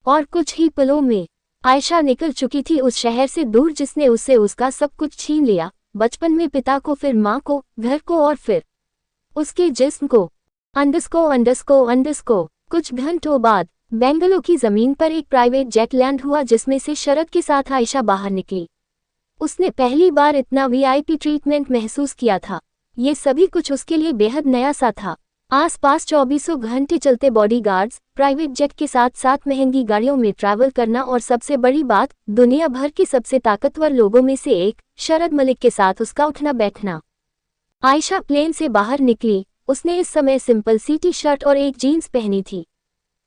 और कुछ ही पलों में आयशा निकल चुकी थी उस शहर से दूर जिसने उससे उसका सब कुछ छीन लिया। बचपन में पिता को, फिर माँ को, घर को और फिर उसके जिस्म को। अंडस्को। कुछ घंटों बाद बेंगलुरु की जमीन पर एक प्राइवेट जेट लैंड हुआ जिसमें से शरद के साथ आयशा बाहर निकली। उसने पहली बार इतना वीआईपी ट्रीटमेंट महसूस किया था। ये सभी कुछ उसके लिए बेहद नया सा था। आसपास 24 घंटे चलते बॉडीगार्ड्स, प्राइवेट जेट के साथ साथ महंगी गाड़ियों में ट्रैवल करना और सबसे बड़ी बात, दुनिया भर के सबसे ताकतवर लोगों में से एक शरद मलिक के साथ उसका उठना बैठना। आयशा प्लेन से बाहर निकली। उसने इस समय सिंपल सी टी शर्ट और एक जीन्स पहनी थी।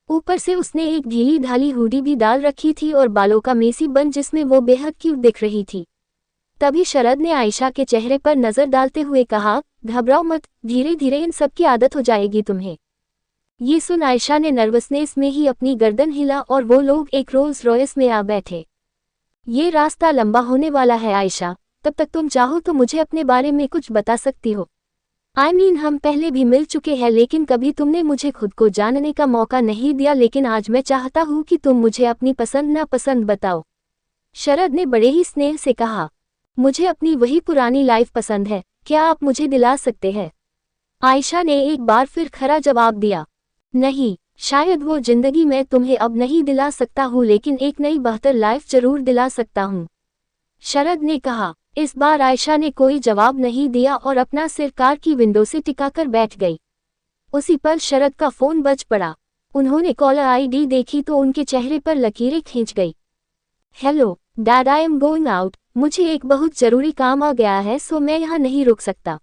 ऊपर से उसने एक ढीली ढाली हुडी भी डाल रखी थी और बालों का मेसी बन जिसमें वो बेहद क्यूट दिख रही थी। तभी शरद ने आयशा के चेहरे पर नजर डालते हुए कहा, घबराओ मत, धीरे धीरे इन सब की आदत हो जाएगी तुम्हें। ये सुन आयशा ने नर्वसनेस में ही अपनी गर्दन हिला और वो लोग एक रोल्स रॉयस में आ बैठे। ये रास्ता लंबा होने वाला है आयशा, तब तक तुम चाहो तो मुझे अपने बारे में कुछ बता सकती हो। हम पहले भी मिल चुके हैं, लेकिन कभी तुमने मुझे खुद को जानने का मौका नहीं दिया, लेकिन आज मैं चाहता हूँ कि तुम मुझे अपनी पसंद नापसंद बताओ। शरद ने बड़े ही स्नेह से कहा, मुझे अपनी वही पुरानी लाइफ पसंद है, क्या आप मुझे दिला सकते हैं? आयशा ने एक बार फिर खरा जवाब दिया, नहीं, शायद वो जिंदगी मैं तुम्हें अब नहीं दिला सकता हूँ, लेकिन एक नई बेहतर लाइफ जरूर दिला सकता हूँ। शरद ने कहा, इस बार आयशा ने कोई जवाब नहीं दिया और अपना सिर कार की विंडो से टिकाकर बैठ गई। उसी पर शरद का फोन बज पड़ा। उन्होंने कॉलर आईडी देखी तो उनके चेहरे पर लकीरें खींच गई। Hello dad, I am going out, मुझे एक बहुत जरूरी काम आ गया है सो मैं यहाँ नहीं रुक सकता।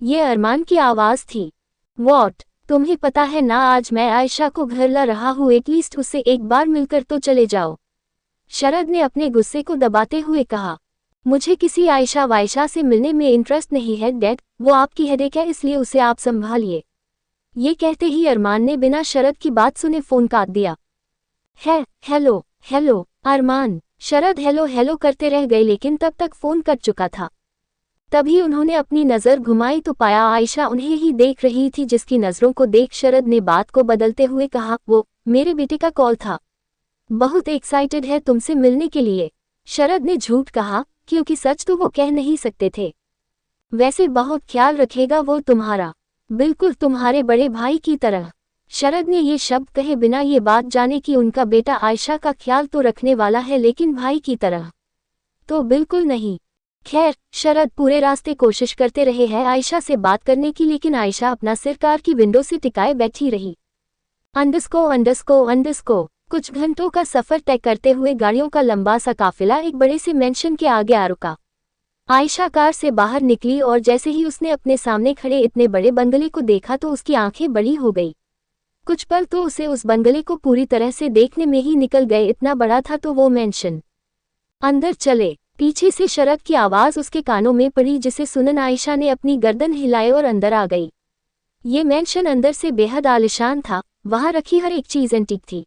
ये अरमान की आवाज़ थी। वॉट, तुम्हें पता है ना आज मैं आयशा को घर ला रहा हूँ, एटलीस्ट उससे एक बार मिलकर तो चले जाओ। शरद ने अपने गुस्से को दबाते हुए कहा, मुझे किसी आयशा वायशा से मिलने में इंटरेस्ट नहीं है डैड, वो आपकी हेडेक है इसलिए उसे आप संभालिए। ये कहते ही अरमान ने बिना शरद की बात सुने फोन काट दिया। हेलो हेलो अरमान, शरद हेलो हेलो करते रह गए लेकिन तब तक फोन कट चुका था। तभी उन्होंने अपनी नज़र घुमाई तो पाया आयशा उन्हें ही देख रही थी, जिसकी नज़रों को देख शरद ने बात को बदलते हुए कहा, वो मेरे बेटे का कॉल था, बहुत एक्साइटेड है तुमसे मिलने के लिए। शरद ने झूठ कहा क्योंकि सच तो वो कह नहीं सकते थे। वैसे बहुत ख्याल रखेगा वो तुम्हारा, बिल्कुल तुम्हारे बड़े भाई की तरह। शरद ने ये शब्द कहे बिना ये बात जाने कि उनका बेटा आयशा का ख्याल तो रखने वाला है लेकिन भाई की तरह तो बिल्कुल नहीं। खैर, शरद पूरे रास्ते कोशिश करते रहे हैं आयशा से बात करने की, लेकिन आयशा अपना सिर कार की विंडो से टिकाए बैठी रही। अंडरस्को कुछ घंटों का सफर तय करते हुए गाड़ियों का लंबा सा काफिला एक बड़े से मेंशन के आगे आ रुका। आयशा कार से बाहर निकली और जैसे ही उसने अपने सामने खड़े इतने बड़े बंगले को देखा तो उसकी आंखें बड़ी हो गई। कुछ पल तो उसे उस बंगले को पूरी तरह से देखने में ही निकल गए, इतना बड़ा था तो वो मेंशन। अंदर चले, पीछे से शरद की आवाज उसके कानों में पड़ी, जिसे सुनन आयशा ने अपनी गर्दन हिलाई और अंदर आ गई। ये मेंशन अंदर से बेहद आलिशान था, वहां रखी हर एक चीज एंटीक थी।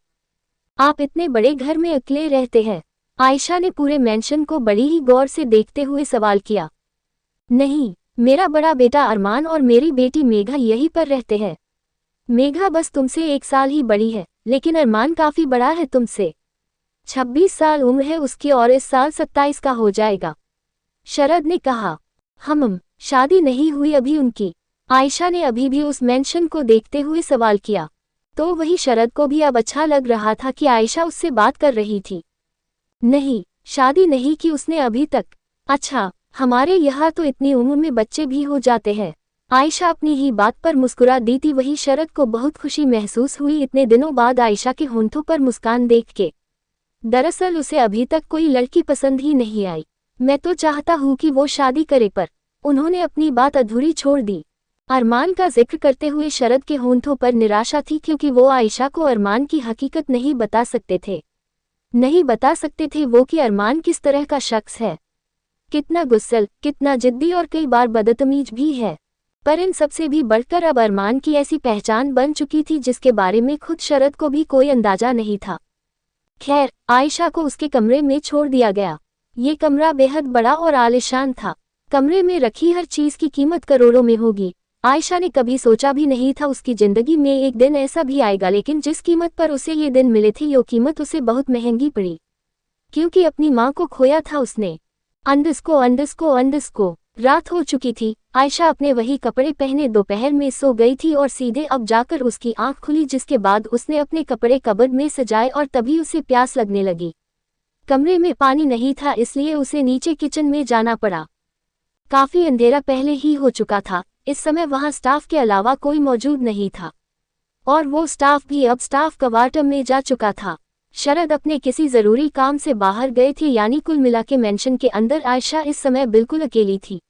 आप इतने बड़े घर में अकेले रहते हैं? आयशा ने पूरे मेंशन को बड़ी ही गौर से देखते हुए सवाल किया। नहीं, मेरा बड़ा बेटा अरमान और मेरी बेटी मेघा यहीं पर रहते हैं। मेघा बस तुमसे 1 साल ही बड़ी है, लेकिन अरमान काफी बड़ा है तुमसे। 26 साल उम्र है उसकी और इस साल 27 का हो जाएगा। शरद ने कहा। शादी नहीं हुई अभी उनकी? आयशा ने अभी भी उस मेंशन को देखते हुए सवाल किया। तो वही शरद को भी अब अच्छा लग रहा था कि आयशा उससे बात कर रही थी। नहीं, शादी नहीं की उसने अभी तक। अच्छा, हमारे यहाँ तो इतनी उम्र में बच्चे भी हो जाते हैं। आयशा अपनी ही बात पर मुस्कुरा दी थी। वही शरद को बहुत खुशी महसूस हुई इतने दिनों बाद आयशा के होंठों पर मुस्कान देख के। दरअसल उसे अभी तक कोई लड़की पसंद ही नहीं आई। मैं तो चाहता हूँ कि वो शादी करे, पर उन्होंने अपनी बात अधूरी छोड़ दी। अरमान का जिक्र करते हुए शरद के होंठों पर निराशा थी, क्योंकि वो आयशा को अरमान की हकीकत नहीं बता सकते थे वो कि अरमान किस तरह का शख्स है, कितना गुस्सैल, कितना जिद्दी और कई बार बदतमीज भी है। पर इन सबसे भी बढ़कर अब अरमान की ऐसी पहचान बन चुकी थी जिसके बारे में खुद शरद को भी कोई अंदाजा नहीं था। खैर, आयशा को उसके कमरे में छोड़ दिया गया। ये कमरा बेहद बड़ा और आलिशान था। कमरे में रखी हर चीज की कीमत करोड़ों में होगी। आयशा ने कभी सोचा भी नहीं था उसकी जिंदगी में एक दिन ऐसा भी आएगा, लेकिन जिस कीमत पर उसे ये दिन मिले थे वो कीमत उसे बहुत महंगी पड़ी, क्योंकि अपनी माँ को खोया था उसने। अंडस्को रात हो चुकी थी। आयशा अपने वही कपड़े पहने दोपहर में सो गई थी और सीधे अब जाकर उसकी आंख खुली, जिसके बाद उसने अपने कपड़े कबर्ड में सजाए और तभी उसे प्यास लगने लगी। कमरे में पानी नहीं था, इसलिए उसे नीचे किचन में जाना पड़ा। काफी अंधेरा पहले ही हो चुका था। इस समय वहां स्टाफ के अलावा कोई मौजूद नहीं था और वो स्टाफ भी अब स्टाफ क्वार्टर में जा चुका था। शरद अपने किसी जरूरी काम से बाहर गए थे, यानी कुल मिला के मेंशन के अंदर आयशा इस समय बिल्कुल अकेली थी।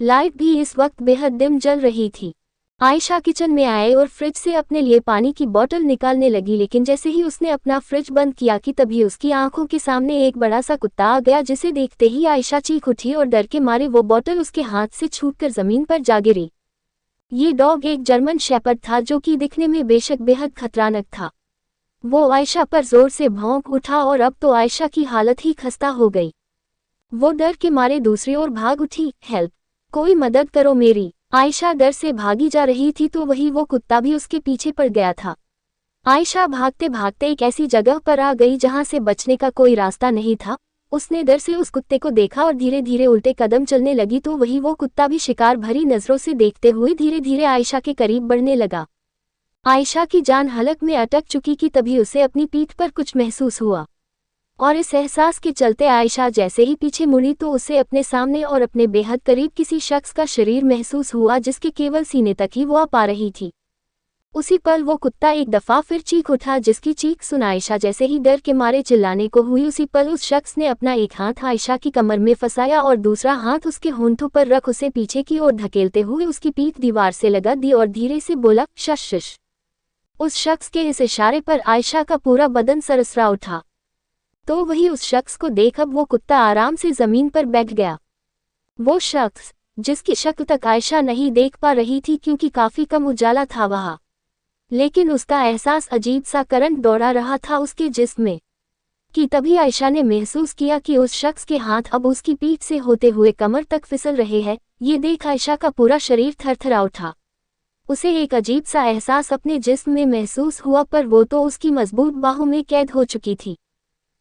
लाइट भी इस वक्त बेहद डिम जल रही थी। आयशा किचन में आए और फ्रिज से अपने लिए पानी की बोतल निकालने लगी, लेकिन जैसे ही उसने अपना फ्रिज बंद किया कि तभी उसकी आंखों के सामने एक बड़ा सा कुत्ता आ गया, जिसे देखते ही आयशा चीख उठी और डर के मारे वो बोतल उसके हाथ से छूटकर जमीन पर जा गिरी। ये डॉग एक जर्मन शेपर्ड था, जो कि दिखने में बेशक बेहद खतरनाक था। वो आयशा पर जोर से भौंक उठा और अब तो आयशा की हालत ही खस्ता हो गई। वो डर के मारे दूसरी ओर भाग उठी। हेल्प, कोई मदद करो मेरी। आयशा डर से भागी जा रही थी तो वही वो कुत्ता भी उसके पीछे पड़ गया था। आयशा भागते भागते एक ऐसी जगह पर आ गई जहां से बचने का कोई रास्ता नहीं था। उसने डर से उस कुत्ते को देखा और धीरे धीरे उल्टे कदम चलने लगी तो वही वो कुत्ता भी शिकार भरी नजरों से देखते हुए धीरे धीरे आयशा के करीब बढ़ने लगा। आयशा की जान हलक में अटक चुकी कि तभी उसे अपनी पीठ पर कुछ महसूस हुआ। और इस एहसास के चलते आयशा जैसे ही पीछे मुड़ी तो उसे अपने सामने और अपने बेहद करीब किसी शख्स का शरीर महसूस हुआ जिसके केवल सीने तक ही वो आ पा रही थी। उसी पल वो कुत्ता एक दफा फिर चीख उठा, जिसकी चीख सुन आयशा जैसे ही डर के मारे चिल्लाने को हुई। उसी पल उस शख्स ने अपना एक हाथ आयशा की कमर में फंसाया और दूसरा हाथ उसके होंठों पर रख उसे पीछे की ओर धकेलते हुए उसकी पीठ दीवार से लगा दी और धीरे से बोला, शश शश। उस शख्स के इस इशारे पर आयशा का पूरा बदन सरसरा उठा। तो वही उस शख्स को देख अब वो कुत्ता आराम से जमीन पर बैठ गया। वो शख्स जिसकी शक्ल तक आयशा नहीं देख पा रही थी क्योंकि काफी कम उजाला था वहां, लेकिन उसका एहसास अजीब सा करंट दौड़ा रहा था उसके जिस्म में। कि तभी आयशा ने महसूस किया कि उस शख्स के हाथ अब उसकी पीठ से होते हुए कमर तक फिसल रहे हैं। ये देख आयशा का पूरा शरीर थरथरा उठा। उसे एक अजीब सा एहसास अपने जिस्म में महसूस हुआ, पर वो तो उसकी मजबूत बाहों में कैद हो चुकी थी।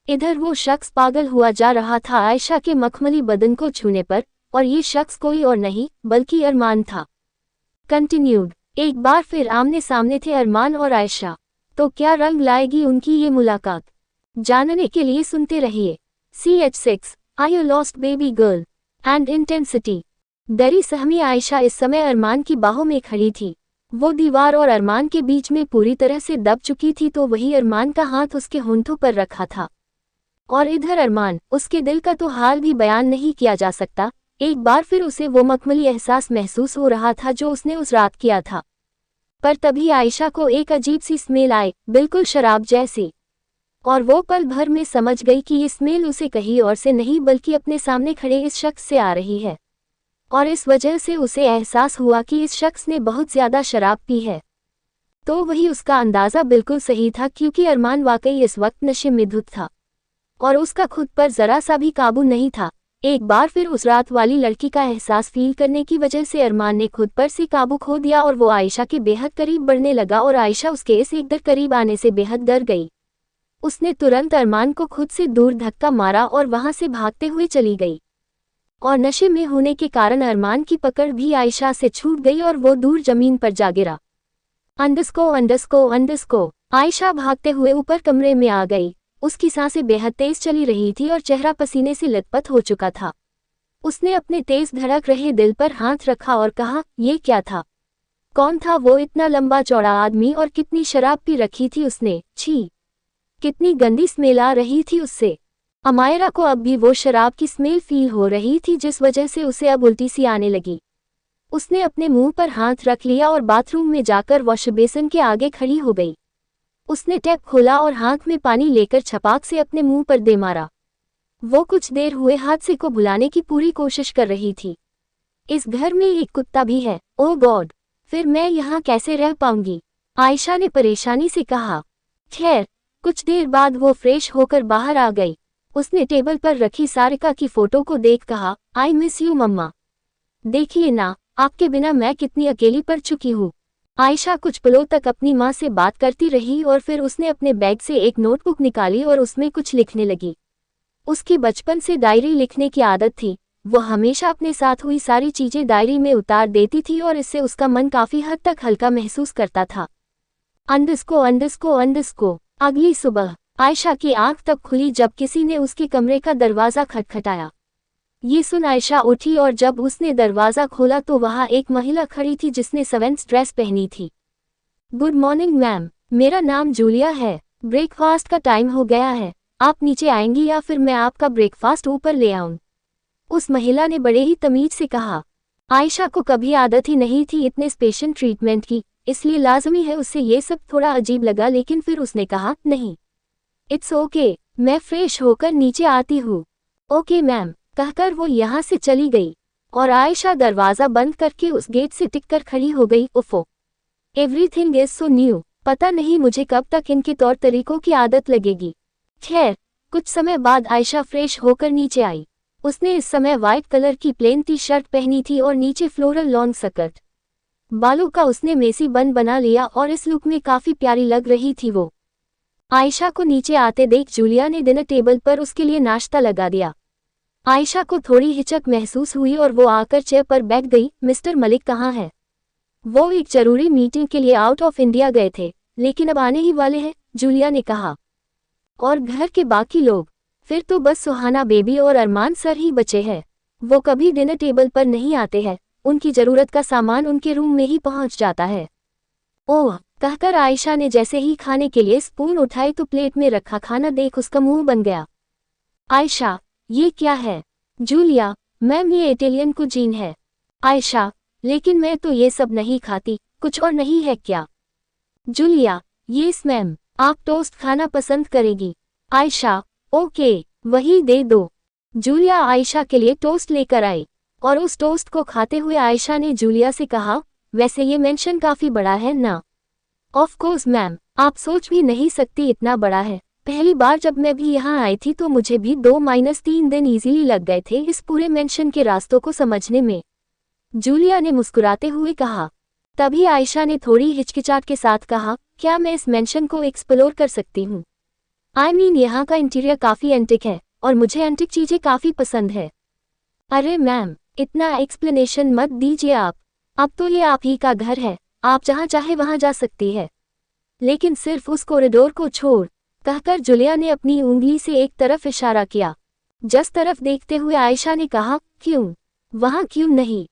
इधर वो शख्स पागल हुआ जा रहा था आयशा के मखमली बदन को छूने पर, और ये शख्स कोई और नहीं बल्कि अरमान था। कंटिन्यूड। एक बार फिर आमने सामने थे अरमान और आयशा। तो क्या रंग लाएगी उनकी ये मुलाकात, जानने के लिए सुनते रहिए CH6 Are You Lost Baby Girl and intensity. डरी सहमी आयशा इस समय अरमान की बाहों में खड़ी थी। वो दीवार और अरमान के बीच में पूरी तरह से दब चुकी थी, तो वही अरमान का हाथ उसके होंठों पर रखा था। और इधर अरमान, उसके दिल का तो हाल भी बयान नहीं किया जा सकता। एक बार फिर उसे वो मखमली एहसास महसूस हो रहा था जो उसने उस रात किया था। पर तभी आयशा को एक अजीब सी स्मेल आई, बिल्कुल शराब जैसी। और वो पल भर में समझ गई कि ये स्मेल उसे कहीं और से नहीं बल्कि अपने सामने खड़े इस शख्स से आ रही है। और इस वजह से उसे एहसास हुआ कि इस शख्स ने बहुत ज्यादा शराब पी है। तो वही उसका अंदाजा बिल्कुल सही था, क्योंकि अरमान वाकई इस वक्त नशे में धुत था और उसका खुद पर जरा सा भी काबू नहीं था। एक बार फिर उस रात वाली लड़की का एहसास फील करने की वजह से अरमान ने खुद पर से काबू खो दिया और वो आयशा के बेहद करीब बढ़ने लगा और आयशा उसके इस एकदम करीब आने से बेहद डर गई। उसने तुरंत अरमान को खुद से दूर धक्का मारा और वहां से भागते हुए चली गई। और नशे में होने के कारण अरमान की पकड़ भी आयशा से छूट गई और वो दूर जमीन पर जा गिरा। अंडस्को आयशा भागते हुए ऊपर कमरे में आ गई। उसकी सांसें बेहद तेज चली रही थी और चेहरा पसीने से लथपथ हो चुका था। उसने अपने तेज धड़क रहे दिल पर हाथ रखा और कहा, ये क्या था? कौन था वो इतना लंबा चौड़ा आदमी और कितनी शराब पी रखी थी उसने? छी, कितनी गंदी स्मेल आ रही थी उससे। अमायरा को अब भी वो शराब की स्मेल फील हो रही थी, जिस वजह से उसे अब उल्टी सी आने लगी। उसने अपने मुंह पर हाथ रख लिया और बाथरूम में जाकर वॉश बेसिन के आगे खड़ी हो गई। उसने टैप खोला और हाथ में पानी लेकर छपाक से अपने मुंह पर दे मारा। वो कुछ देर हुए हादसे को भुलाने की पूरी कोशिश कर रही थी। इस घर में एक कुत्ता भी है, ओह गॉड, फिर मैं यहाँ कैसे रह पाऊंगी? आयशा ने परेशानी से कहा। खैर, कुछ देर बाद वो फ्रेश होकर बाहर आ गई। उसने टेबल पर रखी सारिका की फोटो को देख कहा, आई मिस यू मम्मा। देखिए ना, आपके बिना मैं कितनी अकेली पड़ चुकी हूँ। आयशा कुछ पलों तक अपनी माँ से बात करती रही और फिर उसने अपने बैग से एक नोटबुक निकाली और उसमें कुछ लिखने लगी। उसकी बचपन से डायरी लिखने की आदत थी। वो हमेशा अपने साथ हुई सारी चीजें डायरी में उतार देती थी और इससे उसका मन काफी हद तक हल्का महसूस करता था। अंडस्को। अगली सुबह आयशा की आंख तब खुली जब किसी ने उसके कमरे का दरवाजा खटखटाया। ये सुन आयशा उठी और जब उसने दरवाजा खोला तो वहां एक महिला खड़ी थी जिसने सेवेंस ड्रेस पहनी थी। गुड मॉर्निंग मैम, मेरा नाम जूलिया है। ब्रेकफास्ट का टाइम हो गया है, आप नीचे आएंगी या फिर मैं आपका ब्रेकफास्ट ऊपर ले आऊं? उस महिला ने बड़े ही तमीज से कहा। आयशा को कभी आदत ही नहीं थी इतने स्पेशल ट्रीटमेंट की, इसलिए लाजमी है उससे ये सब थोड़ा अजीब लगा, लेकिन फिर उसने कहा, नहीं, इट्स ओके, मैं फ्रेश होकर नीचे आती हूँ। ओके मैम, कहकर वो यहाँ से चली गई और आयशा दरवाजा बंद करके उस गेट से टिककर खड़ी हो गई। उफो, एवरीथिंग इज सो न्यू, पता नहीं मुझे कब तक इनके तौर तरीकों की आदत लगेगी। खैर, कुछ समय बाद आयशा फ्रेश होकर नीचे आई। उसने इस समय व्हाइट कलर की प्लेन टी शर्ट पहनी थी और नीचे फ्लोरल लॉन्ग स्कर्ट। बालों का उसने मेसी बन बना लिया और इस लुक में काफी प्यारी लग रही थी वो। आयशा को नीचे आते देख जूलिया ने डिनर टेबल पर उसके लिए नाश्ता लगा दिया। आयशा को थोड़ी हिचक महसूस हुई और वो आकर चेयर पर बैठ गई। मिस्टर मलिक कहाँ है? वो एक जरूरी मीटिंग के लिए आउट ऑफ इंडिया गए थे, लेकिन अब आने ही वाले हैं, जूलिया ने कहा। और घर के बाकी लोग? फिर तो बस सुहाना बेबी और अरमान सर ही बचे हैं। वो कभी डिनर टेबल पर नहीं आते हैं, उनकी जरूरत का सामान उनके रूम में ही पहुंच जाता है। ओह, कहकर आयशा ने जैसे ही खाने के लिए स्पून उठाई तो प्लेट में रखा खाना देख उसका मुंह बन गया। आयशा, ये क्या है? जूलिया, मैम ये इटालियन कुजीन है। आयशा, लेकिन मैं तो ये सब नहीं खाती, कुछ और नहीं है क्या? जूलिया, यस मैम, आप टोस्ट खाना पसंद करेगी। आयशा, ओके, वही दे दो। जूलिया आयशा के लिए टोस्ट लेकर आई और उस टोस्ट को खाते हुए आयशा ने जूलिया से कहा, वैसे ये मेंशन काफी बड़ा है ना? ऑफ कोर्स मैम, आप सोच भी नहीं सकती इतना बड़ा है। पहली बार जब मैं भी यहाँ आई थी तो मुझे भी 2-3 दिन इजीली लग गए थे इस पूरे मेंशन के रास्तों को समझने में। जूलिया ने मुस्कुराते हुए कहा। तभी आयशा ने थोड़ी हिचकिचाहट के साथ कहा, क्या मैं इस मेंशन को एक्सप्लोर कर सकती हूँ? आई मीन यहाँ का इंटीरियर काफी एंटिक है और मुझे एंटिक चीजें काफी पसंद है। अरे मैम, इतना एक्सप्लेनेशन मत दीजिए आप। अब तो ये आप ही का घर है, आप जहाँ चाहे वहाँ जा सकती है। लेकिन सिर्फ उस कॉरिडोर को छोड़, कहकर जूलिया ने अपनी उंगली से एक तरफ इशारा किया। जिस तरफ देखते हुए आयशा ने कहा, क्यों? वहाँ क्यों नहीं?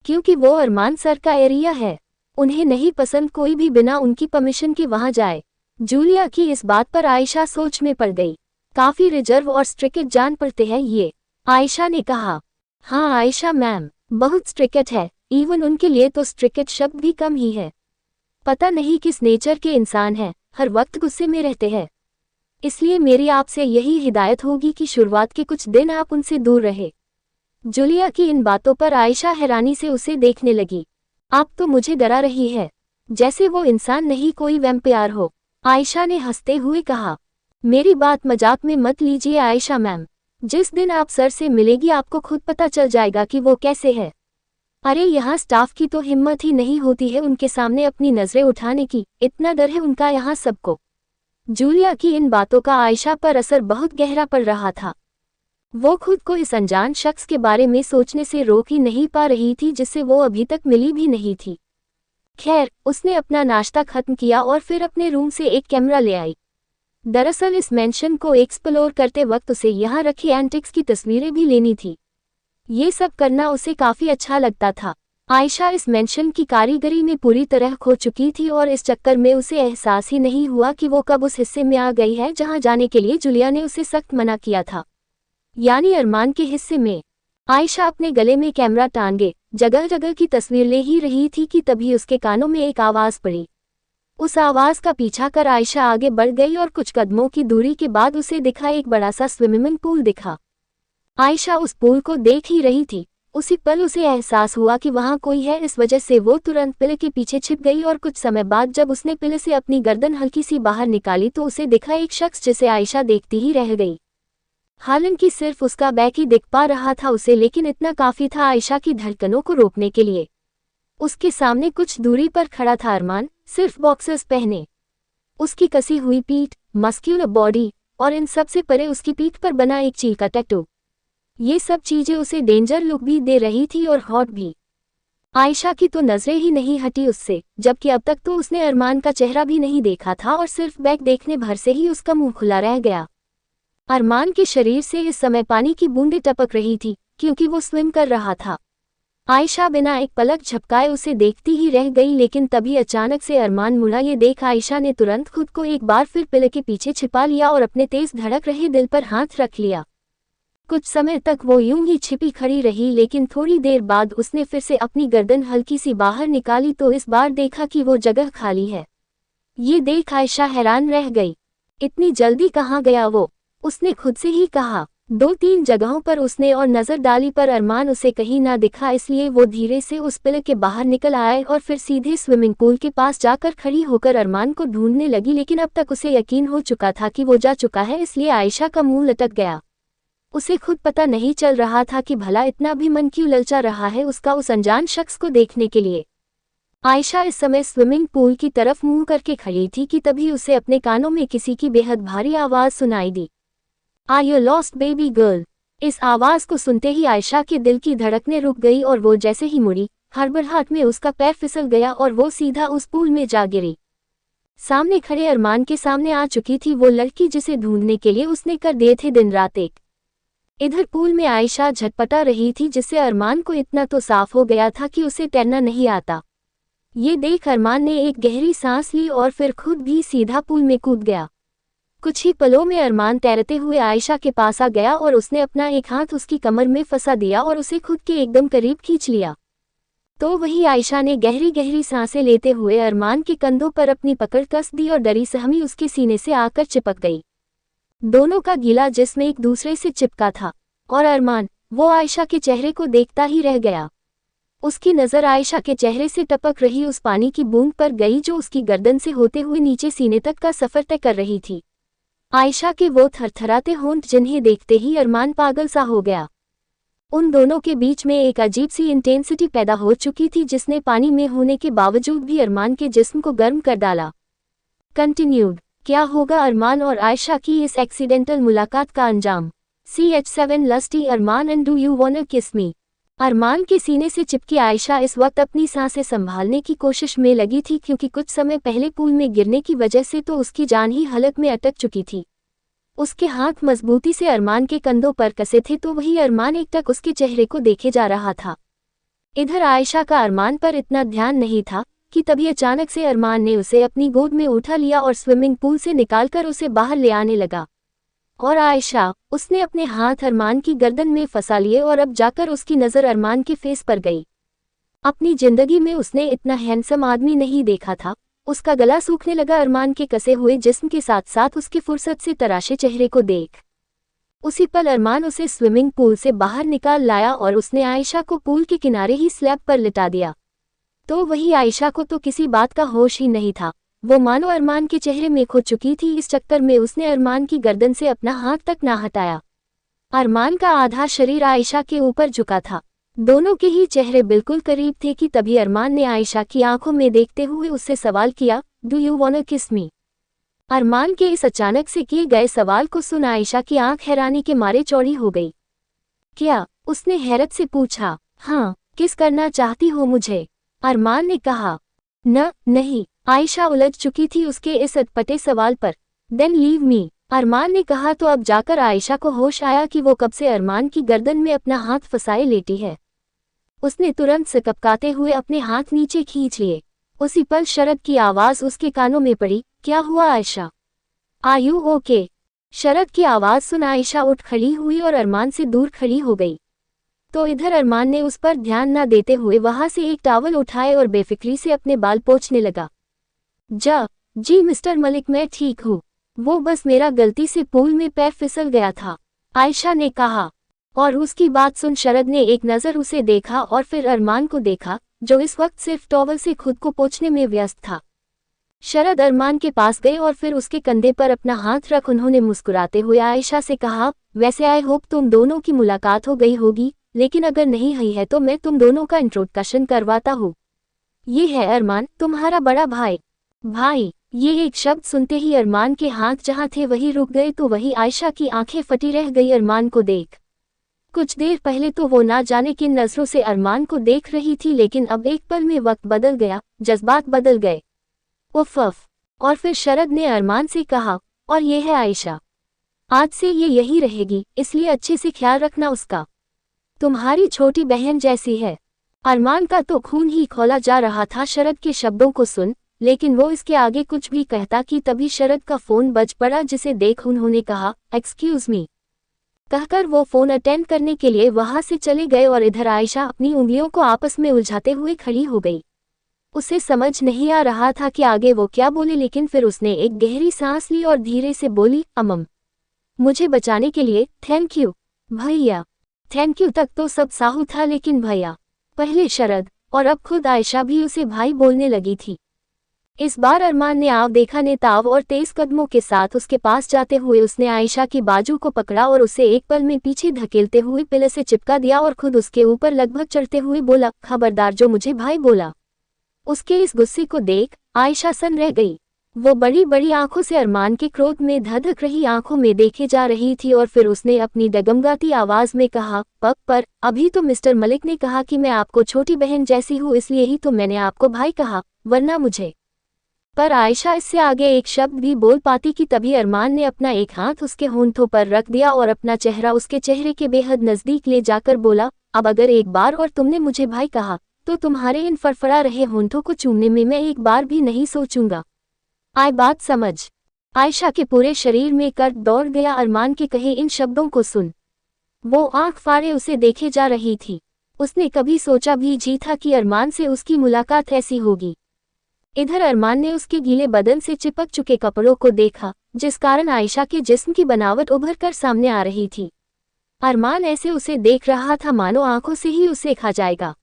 क्योंकि वो अरमान सर का एरिया है। उन्हें नहीं पसंद कोई भी बिना उनकी परमिशन के वहाँ जाए। जूलिया की इस बात पर आयशा सोच में पड़ गई। काफी रिजर्व और स्ट्रिक्ट जान पड़ते हैं ये। आयशा ने कहा। हाँ आयशा मैम, बहुत स्ट्रिक्ट है, इवन उनके लिए तो स्ट्रिक्ट शब्द भी कम ही है। पता नहीं किस नेचर के इंसान हैं, हर वक्त गुस्से में रहते हैं। इसलिए मेरी आपसे यही हिदायत होगी कि शुरुआत के कुछ दिन आप उनसे दूर रहे। जूलिया की इन बातों पर आयशा हैरानी से उसे देखने लगी। आप तो मुझे डरा रही है, जैसे वो इंसान नहीं कोई वैम्पायर हो। आयशा ने हंसते हुए कहा। मेरी बात मजाक में मत लीजिए आयशा मैम, जिस दिन आप सर से मिलेगी आपको खुद पता चल जाएगा कि वो कैसे है। अरे यहाँ स्टाफ की तो हिम्मत ही नहीं होती है उनके सामने अपनी नजरें उठाने की, इतना डर है उनका यहाँ सबको। जूलिया की इन बातों का आयशा पर असर बहुत गहरा पड़ रहा था। वो खुद को इस अनजान शख्स के बारे में सोचने से रोक ही नहीं पा रही थी जिससे वो अभी तक मिली भी नहीं थी। खैर, उसने अपना नाश्ता खत्म किया और फिर अपने रूम से एक कैमरा ले आई। दरअसल इस मेंशन को एक्सप्लोर करते वक्त उसे यहाँ रखी एंटिक्स की तस्वीरें भी लेनी थी। ये सब करना उसे काफी अच्छा लगता था। आयशा इस मेंशन की कारीगरी में पूरी तरह खो चुकी थी और इस चक्कर में उसे एहसास ही नहीं हुआ कि वो कब उस हिस्से में आ गई है जहां जाने के लिए जूलिया ने उसे सख्त मना किया था, यानी अरमान के हिस्से में। आयशा अपने गले में कैमरा टांगे जगह जगह की तस्वीर ले ही रही थी कि तभी उसके कानों में एक आवाज पड़ी। उस आवाज का पीछा कर आयशा आगे बढ़ गई और कुछ कदमों की दूरी के बाद उसे दिखा एक बड़ा सा स्विमिंग पूल दिखा। आयशा उस पूल को देख ही रही थी। उसी पल उसे एहसास हुआ कि वहां कोई है। इस वजह से वो तुरंत पिले के पीछे छिप गई और कुछ समय बाद जब उसने पिले से अपनी गर्दन हल्की सी बाहर निकाली तो उसे दिखा एक शख्स जिसे आयशा देखती ही रह गई। हालांकि सिर्फ उसका बैक ही दिख पा रहा था उसे, लेकिन इतना काफी था आयशा की धड़कनों को रोकने के लिए। उसके सामने कुछ दूरी पर खड़ा था अरमान, सिर्फ बॉक्सर्स पहने। उसकी कसी हुई पीठ, मस्क्यूलर बॉडी और इन सब से परे उसकी पीठ पर बना एक चील का टैटू, ये सब चीजें उसे डेंजर लुक भी दे रही थी और हॉट भी। आयशा की तो नजरें ही नहीं हटी उससे, जबकि अब तक तो उसने अरमान का चेहरा भी नहीं देखा था और सिर्फ बैक देखने भर से ही उसका मुंह खुला रह गया। अरमान के शरीर से इस समय पानी की बूंदें टपक रही थी क्योंकि वो स्विम कर रहा था। आयशा बिना एक पलक झपकाए उसे देखती ही रह गई, लेकिन तभी अचानक से अरमान मुड़ा। ये देख आयशा ने तुरंत खुद को एक बार फिर पिले के पीछे छिपा लिया और अपने तेज धड़क रहे दिल पर हाथ रख लिया। कुछ समय तक वो यूं ही छिपी खड़ी रही, लेकिन थोड़ी देर बाद उसने फिर से अपनी गर्दन हल्की सी बाहर निकाली तो इस बार देखा कि वो जगह खाली है। ये देख आयशा हैरान रह गई। इतनी जल्दी कहाँ गया वो? उसने खुद से ही कहा। 2-3 जगहों पर उसने और नजर डाली पर अरमान उसे कहीं ना दिखा, इसलिए वो धीरे से उस पिले के बाहर निकल आए और फिर सीधे स्विमिंग पूल के पास जाकर खड़ी होकर अरमान को ढूंढने लगी। लेकिन अब तक उसे यकीन हो चुका था कि वो जा चुका है, इसलिए आयशा का मुंह लटक गया। उसे खुद पता नहीं चल रहा था कि भला इतना भी मन क्यों ललचा रहा है उसका उस अनजान शख्स को देखने के लिए। आयशा इस समय स्विमिंग पूल की तरफ मुंह करके खड़ी थी कि तभी उसे अपने कानों में किसी की बेहद भारी आवाज सुनाई दी। Are you lost baby girl? इस आवाज को सुनते ही आयशा के दिल की धड़कनें रुक गई और वो जैसे ही मुड़ी, हड़बड़ाहट में उसका पैर फिसल गया और वो सीधा उस पूल में जा गिरी। सामने खड़े अरमान के सामने आ चुकी थी वो लड़की जिसे ढूंढने के लिए उसने कर दिए थे दिन रात एक। इधर पूल में आयशा झटपटा रही थी जिससे अरमान को इतना तो साफ हो गया था कि उसे तैरना नहीं आता। ये देख अरमान ने एक गहरी सांस ली और फिर खुद भी सीधा पूल में कूद गया। कुछ ही पलों में अरमान तैरते हुए आयशा के पास आ गया और उसने अपना एक हाथ उसकी कमर में फंसा दिया और उसे खुद के एकदम करीब खींच लिया। तो वही आयशा ने गहरी गहरी सांसें लेते हुए अरमान के कंधों पर अपनी पकड़ कस दी और डरी सहमी उसके सीने से आकर चिपक गई। दोनों का गीला जिस्म एक दूसरे से चिपका था और अरमान वो आयशा के चेहरे को देखता ही रह गया। उसकी नज़र आयशा के चेहरे से टपक रही उस पानी की बूंद पर गई जो उसकी गर्दन से होते हुए नीचे सीने तक का सफ़र तय कर रही थी। आयशा के वो थरथराते होंठ जिन्हें देखते ही अरमान पागल सा हो गया। उन दोनों के बीच में एक अजीब सी इंटेंसिटी पैदा हो चुकी थी जिसने पानी में होने के बावजूद भी अरमान के जिस्म को गर्म कर डाला। कंटिन्यूड। क्या होगा अरमान और आयशा की इस एक्सीडेंटल मुलाकात का अंजाम? CH7 lusty Armaan and do you wanna kiss me? अरमान के सीने से चिपकी आयशा इस वक्त अपनी सांसें संभालने की कोशिश में लगी थी क्योंकि कुछ समय पहले पूल में गिरने की वजह से तो उसकी जान ही हलक में अटक चुकी थी। उसके हाथ मजबूती से अरमान के कंधों पर कसे थे तो वही अरमान एकटक उसके चेहरे को देखे जा रहा था। इधर आयशा का अरमान पर इतना ध्यान नहीं था कि तभी अचानक से अरमान ने उसे अपनी गोद में उठा लिया और स्विमिंग पूल से निकालकर उसे बाहर ले आने लगा। और आयशा, उसने अपने हाथ अरमान की गर्दन में फंसा लिए और अब जाकर उसकी नज़र अरमान के फेस पर गई। अपनी जिंदगी में उसने इतना हैंडसम आदमी नहीं देखा था। उसका गला सूखने लगा अरमान के कसे हुए जिस्म के साथ साथ उसके फुर्सत से तराशे चेहरे को देख। उसी पल अरमान उसे स्विमिंग पूल से बाहर निकाल लाया और उसने आयशा को पूल के किनारे ही स्लैब पर लिटा दिया। तो वही आयशा को तो किसी बात का होश ही नहीं था। वो मानो अरमान के चेहरे में खो चुकी थी। इस चक्कर में उसने अरमान की गर्दन से अपना हाथ तक ना हटाया। अरमान का आधा शरीर आयशा के ऊपर झुका था। दोनों के ही चेहरे बिल्कुल करीब थे कि तभी अरमान ने आयशा की आंखों में देखते हुए उससे सवाल किया, do you wanna kiss me? अरमान के इस अचानक से किए गए सवाल को सुन आयशा की आंख हैरानी के मारे चौड़ी हो गई। क्या? उसने हैरत से पूछा। हाँ, किस करना चाहती हो मुझे? अरमान ने कहा। नहीं। आयशा उलझ चुकी थी उसके इस अटपटे सवाल पर। देन लीव मी, अरमान ने कहा तो अब जाकर आयशा को होश आया कि वो कब से अरमान की गर्दन में अपना हाथ फंसाए लेटी है। उसने तुरंत सिकपकाते हुए अपने हाथ नीचे खींच लिए। उसी पल शरद की आवाज़ उसके कानों में पड़ी, क्या हुआ Ayesha? Are you okay? Sharad की आवाज़ सुन आयशा उठ खड़ी हुई और अरमान से दूर खड़ी हो गई। तो इधर अरमान ने उस पर ध्यान न देते हुए वहां से एक टॉवल उठाए और बेफिक्री से अपने बाल पोंछने लगा। जी मिस्टर मलिक, मैं ठीक हूँ। वो बस मेरा गलती से पूल में पैर फिसल गया था, आयशा ने कहा। और उसकी बात सुन शरद ने एक नज़र उसे देखा और फिर अरमान को देखा जो इस वक्त सिर्फ टॉवल से खुद को पोंछने में व्यस्त था। शरद अरमान के पास गए और फिर उसके कंधे पर अपना हाथ रख उन्होंने मुस्कुराते हुए आयशा से कहा, वैसे आई होप तुम दोनों की मुलाकात हो गई होगी, लेकिन अगर नहीं हुई है तो मैं तुम दोनों का इंट्रोडक्शन करवाता हूँ। ये है अरमान, तुम्हारा बड़ा भाई। भाई, ये एक शब्द सुनते ही अरमान के हाथ जहाँ थे वही रुक गए तो वही आयशा की आंखें फटी रह गई अरमान को देख। कुछ देर पहले तो वो ना जाने किन नजरों से अरमान को देख रही थी, लेकिन अब एक पल में वक्त बदल गया, जज्बात बदल गए। उफ। और फिर शरद ने अरमान से कहा, और ये है आयशा, आज से ये यही रहेगी, इसलिए अच्छे से ख्याल रखना उसका, तुम्हारी छोटी बहन जैसी है। अरमान का तो खून ही खौला जा रहा था शरद के शब्दों को सुन, लेकिन वो इसके आगे कुछ भी कहता कि तभी शरद का फोन बज पड़ा, जिसे देख उन्होंने कहा, एक्सक्यूज मी कहकर वो फोन अटेंड करने के लिए वहां से चले गए। और इधर आयशा अपनी उंगलियों को आपस में उलझाते हुए खड़ी हो गई। उसे समझ नहीं आ रहा था कि आगे वो क्या बोले, लेकिन फिर उसने एक गहरी सांस ली और धीरे से बोली, मुझे बचाने के लिए थैंक यू भैया। थैंक यू तक तो सब साहू था, लेकिन भैया, पहले शरद और अब खुद आयशा भी उसे भाई बोलने लगी थी। इस बार अरमान ने आव देखा ने ताव और तेज कदमों के साथ उसके पास जाते हुए उसने आयशा की बाजू को पकड़ा और उसे एक पल में पीछे धकेलते हुए पिलर से चिपका दिया और खुद उसके ऊपर लगभग चढ़ते हुए बोला, खबरदार जो मुझे भाई बोला। उसके इस गुस्से को देख आयशा सन रह गई। वो बड़ी बड़ी आंखों से अरमान के क्रोध में धधक रही आंखों में देखे जा रही थी और फिर उसने अपनी डगमगाती आवाज में कहा, पर अभी तो मिस्टर मलिक ने कहा कि मैं आपको छोटी बहन जैसी हूँ, इसलिए ही तो मैंने आपको भाई कहा, वरना मुझे पर आयशा इससे आगे एक शब्द भी बोल पाती कि तभी अरमान ने अपना एक हाथ उसके होंठों पर रख दिया और अपना चेहरा उसके चेहरे के बेहद नजदीक ले जाकर बोला, अब अगर एक बार और तुमने मुझे भाई कहा तो तुम्हारे इन फड़फड़ा रहे होंठों को चूमने में मैं एक बार भी नहीं सोचूंगा। आए बात समझ। आयशा के पूरे शरीर में कर्क दौड़ गया अरमान के कहे इन शब्दों को सुन। वो आंख फाड़े उसे देखे जा रही थी। उसने कभी सोचा भी जी था कि अरमान से उसकी मुलाकात ऐसी होगी। इधर अरमान ने उसके गीले बदन से चिपक चुके कपड़ों को देखा, जिस कारण आयशा के जिस्म की बनावट उभर कर सामने आ रही थी। अरमान ऐसे उसे देख रहा था मानो आंखों से ही उसे खा जाएगा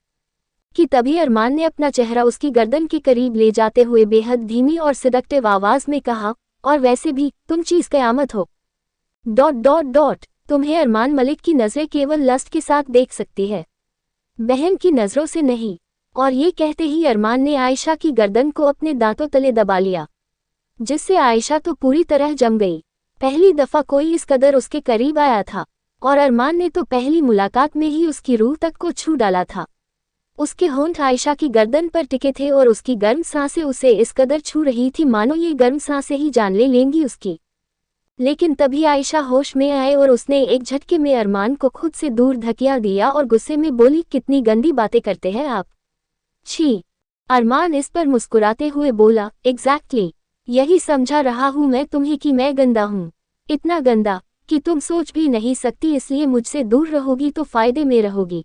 कि तभी अरमान ने अपना चेहरा उसकी गर्दन के करीब ले जाते हुए बेहद धीमी और सिडक्टिव आवाज में कहा, और वैसे भी तुम चीज कयामत हो। ... तुम्हें अरमान मलिक की नजरें केवल लस्ट के साथ देख सकती है, बहन की नजरों से नहीं। और ये कहते ही अरमान ने आयशा की गर्दन को अपने दांतों तले दबा लिया, जिससे आयशा तो पूरी तरह जम गई। पहली दफा कोई इस कदर उसके करीब आया था और अरमान ने तो पहली मुलाकात में ही उसकी रूह तक को छू डाला था। उसके होंठ आयशा की गर्दन पर टिके थे और उसकी गर्म सांसें उसे इस कदर छू रही थी मानो ये गर्म सांसें ही जान ले लेंगी उसकी। लेकिन तभी आयशा होश में आए और उसने एक झटके में अरमान को खुद से दूर धकेल दिया और गुस्से में बोली, कितनी गंदी बातें करते हैं आप। छी। अरमान इस पर मुस्कुराते हुए बोला, एग्जैक्टली, यही समझा रहा हूं मैं तुम्हें कि मैं गंदा हूं, इतना गंदा कि तुम सोच भी नहीं सकती, इसलिए मुझसे दूर रहोगी तो फायदे में रहोगी।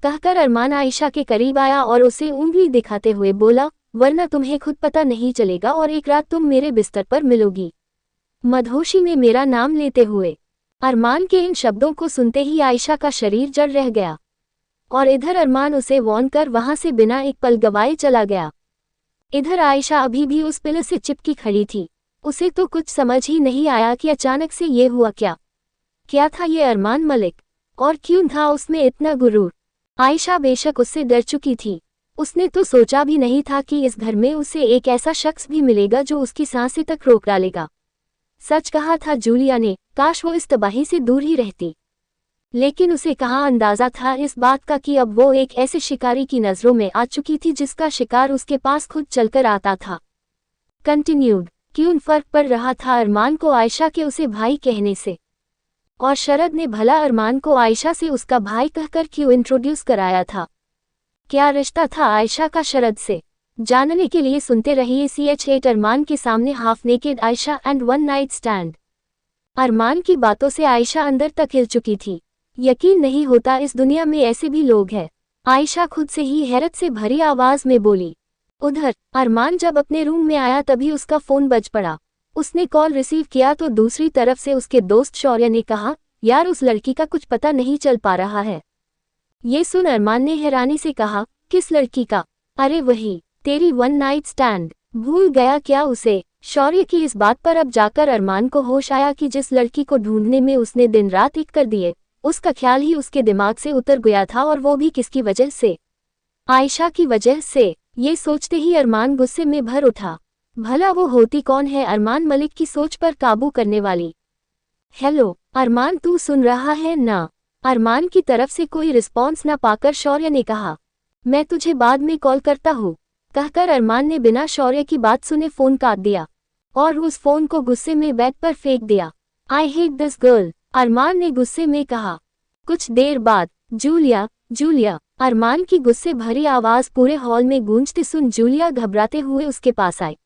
कहकर अरमान आयशा के करीब आया और उसे उंगली दिखाते हुए बोला, वरना तुम्हें खुद पता नहीं चलेगा और एक रात तुम मेरे बिस्तर पर मिलोगी मदहोशी में मेरा नाम लेते हुए। अरमान के इन शब्दों को सुनते ही आयशा का शरीर जल रह गया और इधर अरमान उसे वॉर्न कर वहां से बिना एक पल गवाए चला गया। इधर आयशा अभी भी उस पिलर से चिपकी खड़ी थी। उसे तो कुछ समझ ही नहीं आया कि अचानक से ये हुआ क्या था ये अरमान मलिक, और क्यों था उसमें इतना गुरूर। आयशा बेशक उससे डर चुकी थी, उसने तो सोचा भी नहीं था कि इस घर में उसे एक ऐसा शख्स भी मिलेगा जो उसकी सांसें तक रोक डालेगा। सच कहा था जूलिया ने, काश वो इस तबाही से दूर ही रहती। लेकिन उसे कहाँ अंदाजा था इस बात का कि अब वो एक ऐसे शिकारी की नजरों में आ चुकी थी जिसका शिकार उसके पास खुद चलकर आता था। कंटिन्यूड। क्यों फर्क पड़ रहा था अरमान को आयशा के उसे भाई कहने से, और शरद ने भला अरमान को आयशा से उसका भाई कहकर क्यों इंट्रोड्यूस कराया था। क्या रिश्ता था आयशा का शरद से, जानने के लिए सुनते रहिए CH8 अरमान के सामने half naked Ayesha and one night stand. Arman की बातों से आयशा अंदर तक हिल चुकी थी। यकीन नहीं होता इस दुनिया में ऐसे भी लोग हैं, आयशा खुद से ही हैरत से भरी आवाज में बोली। उधर अरमान जब अपने रूम में आया तभी उसका फोन बज पड़ा। उसने कॉल रिसीव किया तो दूसरी तरफ से उसके दोस्त शौर्य ने कहा, यार उस लड़की का कुछ पता नहीं चल पा रहा है। ये सुन अरमान ने हैरानी से कहा, किस लड़की का? अरे वही, तेरी वन नाइट स्टैंड, भूल गया क्या उसे? शौर्य की इस बात पर अब जाकर अरमान को होश आया कि जिस लड़की को ढूंढने में उसने दिन रात एक कर दिए, उसका ख्याल ही उसके दिमाग से उतर गया था, और वो भी किसकी वजह से? आयशा की वजह से। ये सोचते ही अरमान गुस्से में भर उठा। भला वो होती कौन है अरमान मलिक की सोच पर काबू करने वाली? हेलो अरमान, तू सुन रहा है ना? अरमान की तरफ से कोई रिस्पॉन्स न पाकर शौर्य ने कहा, मैं तुझे बाद में कॉल करता हूँ। कहकर अरमान ने बिना शौर्य की बात सुने फोन काट दिया और उस फोन को गुस्से में बेड पर फेंक दिया। आई हेट दिस गर्ल, अरमान ने गुस्से में कहा। कुछ देर बाद जूलिया, अरमान की गुस्से भरी आवाज पूरे हॉल में गूंजते सुन जूलिया घबराते हुए उसके पास आई।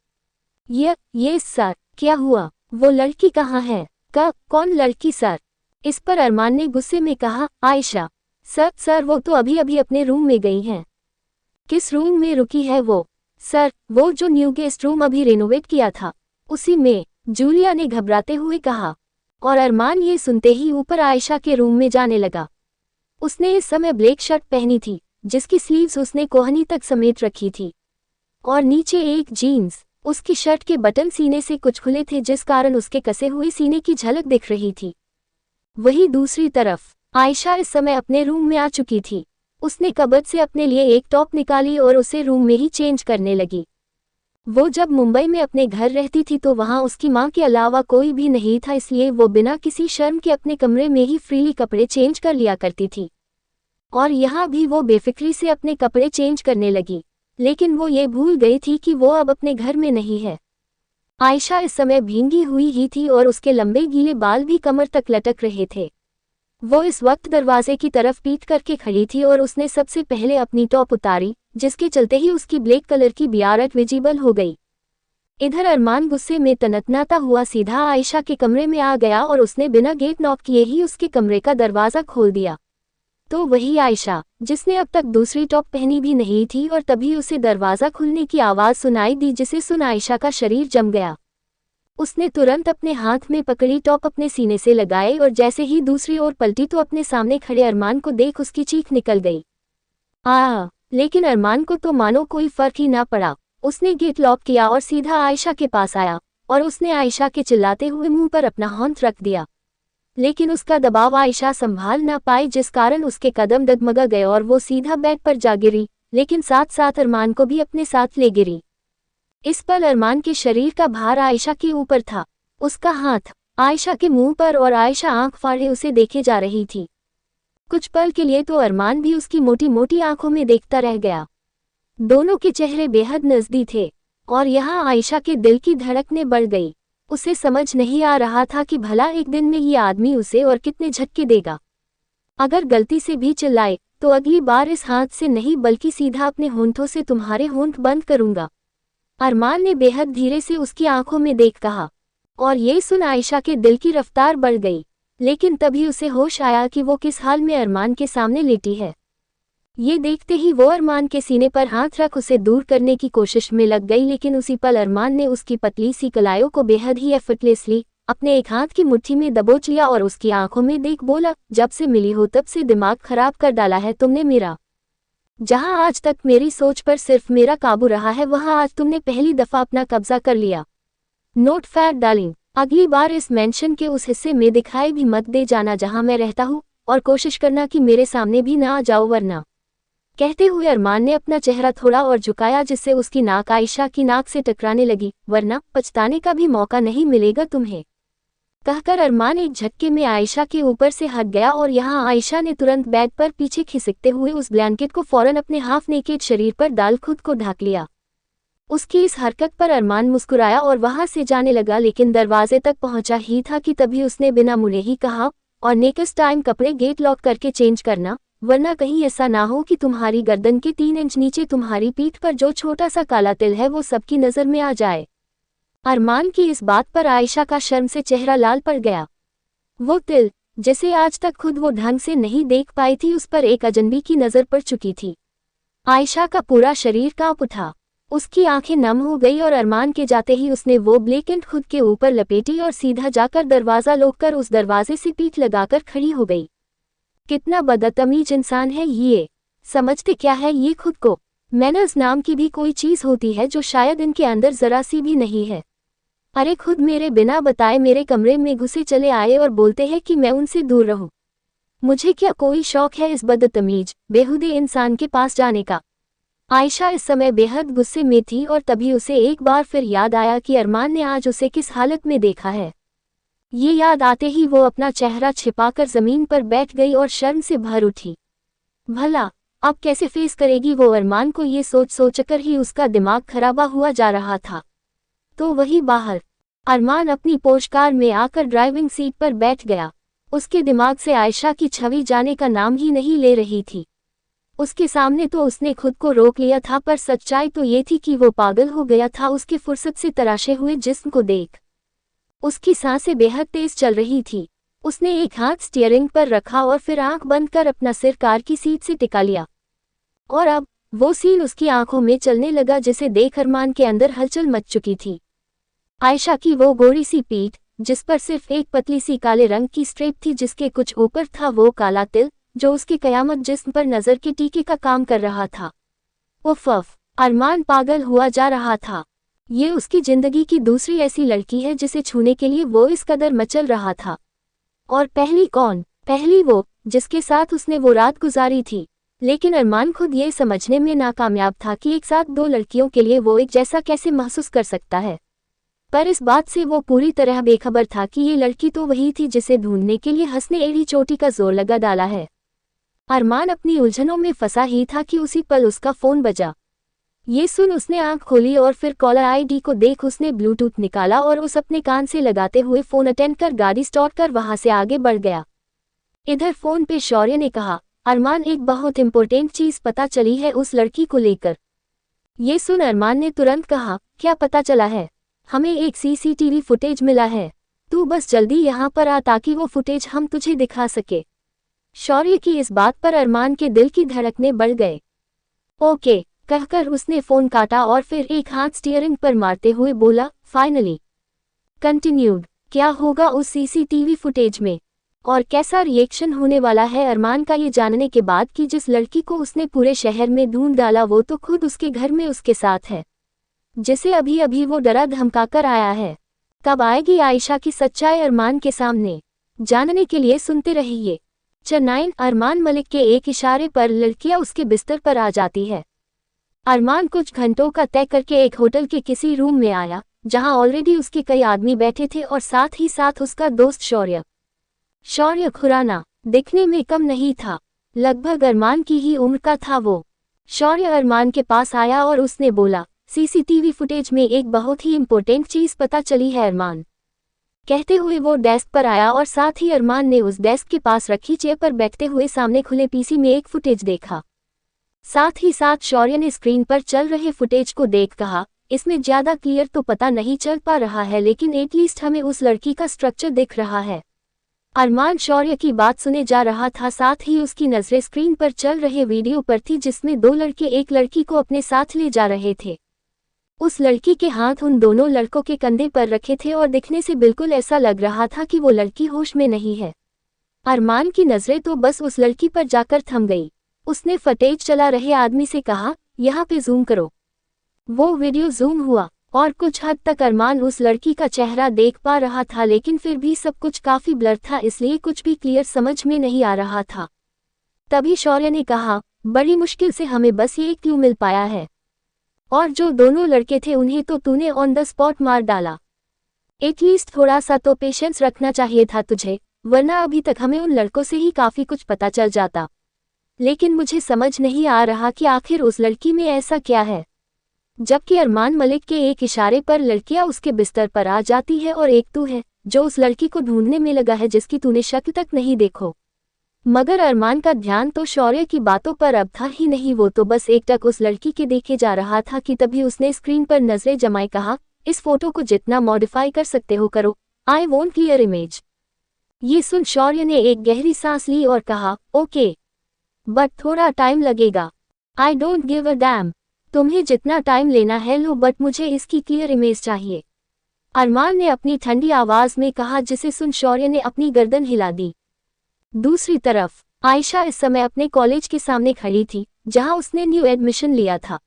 ये सर, क्या हुआ? वो लड़की कहाँ है? कौन लड़की सर? इस पर अरमान ने गुस्से में कहा, आयशा। सर वो तो अभी अभी अपने रूम में गई हैं। किस रूम में रुकी है वो? सर वो जो न्यू गेस्ट रूम अभी रेनोवेट किया था, उसी में, जूलिया ने घबराते हुए कहा। और अरमान ये सुनते ही ऊपर आयशा के रूम में जाने लगा। उसने इस समय ब्लैक शर्ट पहनी थी जिसकी स्लीव्स उसने कोहनी तक समेट रखी थी और नीचे एक जीन्स। उसकी शर्ट के बटन सीने से कुछ खुले थे जिस कारण उसके कसे हुए सीने की झलक दिख रही थी। वहीं दूसरी तरफ आयशा इस समय अपने रूम में आ चुकी थी। उसने कबर्ड से अपने लिए एक टॉप निकाली और उसे रूम में ही चेंज करने लगी। वो जब मुंबई में अपने घर रहती थी तो वहां उसकी मां के अलावा कोई भी नहीं था, इसलिए वो बिना किसी शर्म के अपने कमरे में ही फ्रीली कपड़े चेंज कर लिया करती थी। और यहाँ भी वो बेफिक्री से अपने कपड़े चेंज करने लगी। लेकिन वो ये भूल गई थी कि वो अब अपने घर में नहीं है। आयशा इस समय भींगी हुई ही थी और उसके लंबे गीले बाल भी कमर तक लटक रहे थे। वो इस वक्त दरवाजे की तरफ पीठ करके खड़ी थी और उसने सबसे पहले अपनी टॉप उतारी, जिसके चलते ही उसकी ब्लैक कलर की बियारट विजिबल हो गई। इधर अरमान गुस्से में तनतनाता हुआ सीधा आयशा के कमरे में आ गया और उसने बिना गेट नॉक किए ही उसके कमरे का दरवाज़ा खोल दिया। तो वही आयशा, जिसने अब तक दूसरी टॉप पहनी भी नहीं थी, और तभी उसे दरवाज़ा खुलने की आवाज़ सुनाई दी, जिसे सुन आयशा का शरीर जम गया। उसने तुरंत अपने हाथ में पकड़ी टॉप अपने सीने से लगाए और जैसे ही दूसरी ओर पलटी तो अपने सामने खड़े अरमान को देख उसकी चीख निकल गई। लेकिन अरमान को तो मानो कोई फर्क ही ना पड़ा। उसने गेट लॉक किया और सीधा आयशा के पास आया और उसने आयशा के चिल्लाते हुए मुंह पर अपना हाथ रख दिया। लेकिन उसका दबाव आयशा संभाल ना पाई, जिस कारण उसके कदम डगमगा गए और वो सीधा बेड पर जा गिरी, लेकिन साथ साथ अरमान को भी अपने साथ ले गिरी। इस पल अरमान के शरीर का भार आयशा के ऊपर था, उसका हाथ आयशा के मुंह पर, और आयशा आंख फाड़े उसे देखे जा रही थी। कुछ पल के लिए तो अरमान भी उसकी मोटी मोटी आंखों में देखता रह गया। दोनों के चेहरे बेहद नजदीक थे और यहाँ आयशा के दिल की धड़कनें बढ़ गई। उसे समझ नहीं आ रहा था कि भला एक दिन में ये आदमी उसे और कितने झटके देगा। अगर गलती से भी चिल्लाए तो अगली बार इस हाथ से नहीं बल्कि सीधा अपने होंठों से तुम्हारे होंठ बंद करूंगा। अरमान ने बेहद धीरे से उसकी आंखों में देख कहा, और ये सुन आयशा के दिल की रफ्तार बढ़ गई। लेकिन तभी उसे होश आया कि वो किस हाल में अरमान के सामने लेटी है। ये देखते ही वो अरमान के सीने पर हाथ रख उसे दूर करने की कोशिश में लग गई, लेकिन उसी पल अरमान ने उसकी पतली सी कलायों को बेहद ही एफर्टलेसली अपने एक हाथ की मुट्ठी में दबोच लिया और उसकी आंखों में देख बोला, जब से मिली हो तब से दिमाग खराब कर डाला है तुमने मेरा। जहां आज तक मेरी सोच पर सिर्फ मेरा काबू रहा है, वहां आज तुमने पहली दफा अपना कब्जा कर लिया। नोट फैट डार्लिंग, अगली बार इस मेंशन के उस हिस्से में दिखाई भी मत दे जाना जहां मैं रहता हूं, और कोशिश करना कि मेरे सामने भी ना आ जाओ वरना। कहते हुए अरमान ने अपना चेहरा थोड़ा और झुकाया, जिससे उसकी नाक आयशा की नाक से टकराने लगी, वरना पछताने का भी मौका नहीं मिलेगा तुम्हें। कहकर अरमान एक झटके में आयशा के ऊपर से हट गया और यहाँ आयशा ने तुरंत बेड पर पीछे खिसकते हुए उस ब्लैंकेट को फौरन अपने हाफ नेकेड शरीर पर डाल खुद को ढक लिया। उसकी इस हरकत पर अरमान मुस्कुराया और वहां से जाने लगा, लेकिन दरवाजे तक पहुंचा ही था कि तभी उसने बिना मुड़े ही कहा, और नेक्स्ट टाइम कपड़े गेट लॉक करके चेंज करना, वरना कहीं ऐसा ना हो कि तुम्हारी गर्दन के 3 इंच नीचे तुम्हारी पीठ पर जो छोटा सा काला तिल है वो सबकी नजर में आ जाए। अरमान की इस बात पर आयशा का शर्म से चेहरा लाल पड़ गया। वो तिल, जिसे आज तक खुद वो ढंग से नहीं देख पाई थी, उस पर एक अजनबी की नजर पड़ चुकी थी। आयशा का पूरा शरीर कांप उठा, उसकी आंखें नम हो गई और अरमान के जाते ही उसने वो ब्लैंकेट खुद के ऊपर लपेटी और सीधा जाकर दरवाजा लोककर उस दरवाजे से पीठ लगाकर खड़ी हो गई। कितना बदतमीज इंसान है ये, समझते क्या है ये खुद को? मैनर्स नाम की भी कोई चीज होती है जो शायद इनके अंदर जरा सी भी नहीं है। अरे खुद मेरे बिना बताए मेरे कमरे में घुसे चले आए और बोलते हैं कि मैं उनसे दूर रहूं। मुझे क्या कोई शौक है इस बदतमीज बेहुदे इंसान के पास जाने का? आयशा इस समय बेहद गुस्से में थी और तभी उसे एक बार फिर याद आया कि अरमान ने आज उसे किस हालत में देखा है। ये याद आते ही वो अपना चेहरा छिपाकर जमीन पर बैठ गई और शर्म से भर उठी। भला अब कैसे फेस करेगी वो अरमान को? ये सोच सोचकर ही उसका दिमाग खराबा हुआ जा रहा था। तो वही बाहर अरमान अपनी पोर्श कार में आकर ड्राइविंग सीट पर बैठ गया। उसके दिमाग से आयशा की छवि जाने का नाम ही नहीं ले रही थी। उसके सामने तो उसने खुद को रोक लिया था, पर सच्चाई तो ये थी कि वो पागल हो गया था उसके फुर्सत से तराशे हुए जिस्म को देख। उसकी सांसें बेहद तेज चल रही थी। उसने एक हाथ स्टीयरिंग पर रखा और फिर आंख बंद कर अपना सिर कार की सीट से टिका लिया, और अब वो सीन उसकी आंखों में चलने लगा, जिसे देख अरमान के अंदर हलचल मच चुकी थी। आयशा की वो गोरी सी पीठ, जिस पर सिर्फ एक पतली सी काले रंग की स्ट्रेप थी, जिसके कुछ ऊपर था वो काला तिल जो उसके कयामत जिस्म पर नजर के टीके का काम कर रहा था। उफ, अरमान पागल हुआ जा रहा था। ये उसकी जिंदगी की दूसरी ऐसी लड़की है जिसे छूने के लिए वो इस कदर मचल रहा था। और पहली कौन? पहली वो जिसके साथ उसने वो रात गुजारी थी। लेकिन अरमान खुद ये समझने में नाकामयाब था कि एक साथ 2 लड़कियों के लिए वो एक जैसा कैसे महसूस कर सकता है। पर इस बात से वो पूरी तरह बेखबर था कि ये लड़की तो वही थी जिसे ढूंढने के लिए हंसने एड़ी चोटी का जोर लगा डाला है। अरमान अपनी उलझनों में फंसा ही था कि उसी पल उसका फोन बजा। ये सुन उसने आंख खोली और फिर कॉलर आईडी को देख उसने ब्लूटूथ निकाला और उस अपने कान से लगाते हुए फोन अटेंड कर गाड़ी स्टार्ट कर वहां से आगे बढ़ गया। इधर फोन पे शौर्य ने कहा, अरमान एक बहुत इंपॉर्टेंट चीज पता चली है उस लड़की को लेकर। ये सुन अरमान ने तुरंत कहा, क्या पता चला है? हमें एक सीसीटीवी फुटेज मिला है, तू बस जल्दी यहाँ पर आ ताकि वो फुटेज हम तुझे दिखा सके। शौर्य की इस बात पर अरमान के दिल की धड़कनें बढ़ गए। ओके कहकर उसने फोन काटा और फिर एक हाथ स्टीयरिंग पर मारते हुए बोला, फाइनली कंटिन्यूड। क्या होगा उस सीसीटीवी फुटेज में और कैसा रिएक्शन होने वाला है अरमान का ये जानने के बाद कि जिस लड़की को उसने पूरे शहर में ढूंढ डाला वो तो खुद उसके घर में उसके साथ है, जिसे अभी अभी वो डरा धमका कर आया है। कब आएगी आयशा की सच्चाई अरमान के सामने? जानने के लिए सुनते रहिए। चेन्नई। अरमान मलिक के एक इशारे पर लड़कियां उसके बिस्तर पर आ जाती है। अरमान कुछ घंटों का तय करके एक होटल के किसी रूम में आया जहां ऑलरेडी उसके कई आदमी बैठे थे और साथ ही साथ उसका दोस्त शौर्य खुराना दिखने में कम नहीं था, लगभग अरमान की ही उम्र का था वो। शौर्य अरमान के पास आया और उसने बोला, सीसीटीवी फुटेज में एक बहुत ही इंपॉर्टेंट चीज पता चली है अरमान। कहते हुए वो डेस्क पर आया और साथ ही अरमान ने उस डेस्क के पास रखी चेयर पर बैठते हुए सामने खुले पीसी में एक फुटेज देखा। साथ ही साथ शौर्य ने स्क्रीन पर चल रहे फुटेज को देख कहा, इसमें ज्यादा क्लियर तो पता नहीं चल पा रहा है लेकिन एटलीस्ट हमें उस लड़की का स्ट्रक्चर दिख रहा है। अरमान शौर्य की बात सुने जा रहा था, साथ ही उसकी नजरें स्क्रीन पर चल रहे वीडियो पर थी जिसमें दो लड़के एक लड़की को अपने साथ ले जा रहे थे। उस लड़की के हाथ उन दोनों लड़कों के कंधे पर रखे थे और दिखने से बिल्कुल ऐसा लग रहा था कि वो लड़की होश में नहीं है। अरमान की नजरें तो बस उस लड़की पर जाकर थम गई। उसने फुटेज चला रहे आदमी से कहा, यहाँ पे जूम करो। वो वीडियो जूम हुआ और कुछ हद तक अरमान उस लड़की का चेहरा देख पा रहा था लेकिन फिर भी सब कुछ काफी ब्लर था, इसलिए कुछ भी क्लियर समझ में नहीं आ रहा था। तभी शौर्य ने कहा, बड़ी मुश्किल से हमें बस ये क्लू मिल पाया है और जो दोनों लड़के थे उन्हें तो तूने ऑन द स्पॉट मार डाला। एटलीस्ट थोड़ा सा तो पेशेंस रखना चाहिए था तुझे, वरना अभी तक हमें उन लड़कों से ही काफी कुछ पता चल जाता। लेकिन मुझे समझ नहीं आ रहा कि आखिर उस लड़की में ऐसा क्या है। जबकि अरमान मलिक के एक इशारे पर लड़कियां उसके बिस्तर पर आ जाती है और एक तू है जो उस लड़की को ढूंढने में लगा है जिसकी तूने शक्ल तक नहीं देखो। मगर अरमान का ध्यान तो शौर्य की बातों पर अब था ही नहीं, वो तो बस एकटक उस लड़की के देखे जा रहा था कि तभी उसने स्क्रीन पर नजरें जमाए कहा, इस फोटो को जितना मॉडिफाई कर सकते हो करो, आई वॉन्ट क्लियर इमेज। ये सुन शौर्य ने एक गहरी सांस ली और कहा, ओके बट थोड़ा टाइम लगेगा। I don't give a dam, तुम्हें जितना टाइम लेना है लो, बट मुझे इसकी क्लियर इमेज चाहिए। अरमान ने अपनी ठंडी आवाज में कहा, जिसे सुन शौर्य ने अपनी गर्दन हिला दी। दूसरी तरफ आयशा इस समय अपने कॉलेज के सामने खड़ी थी जहां उसने न्यू एडमिशन लिया था।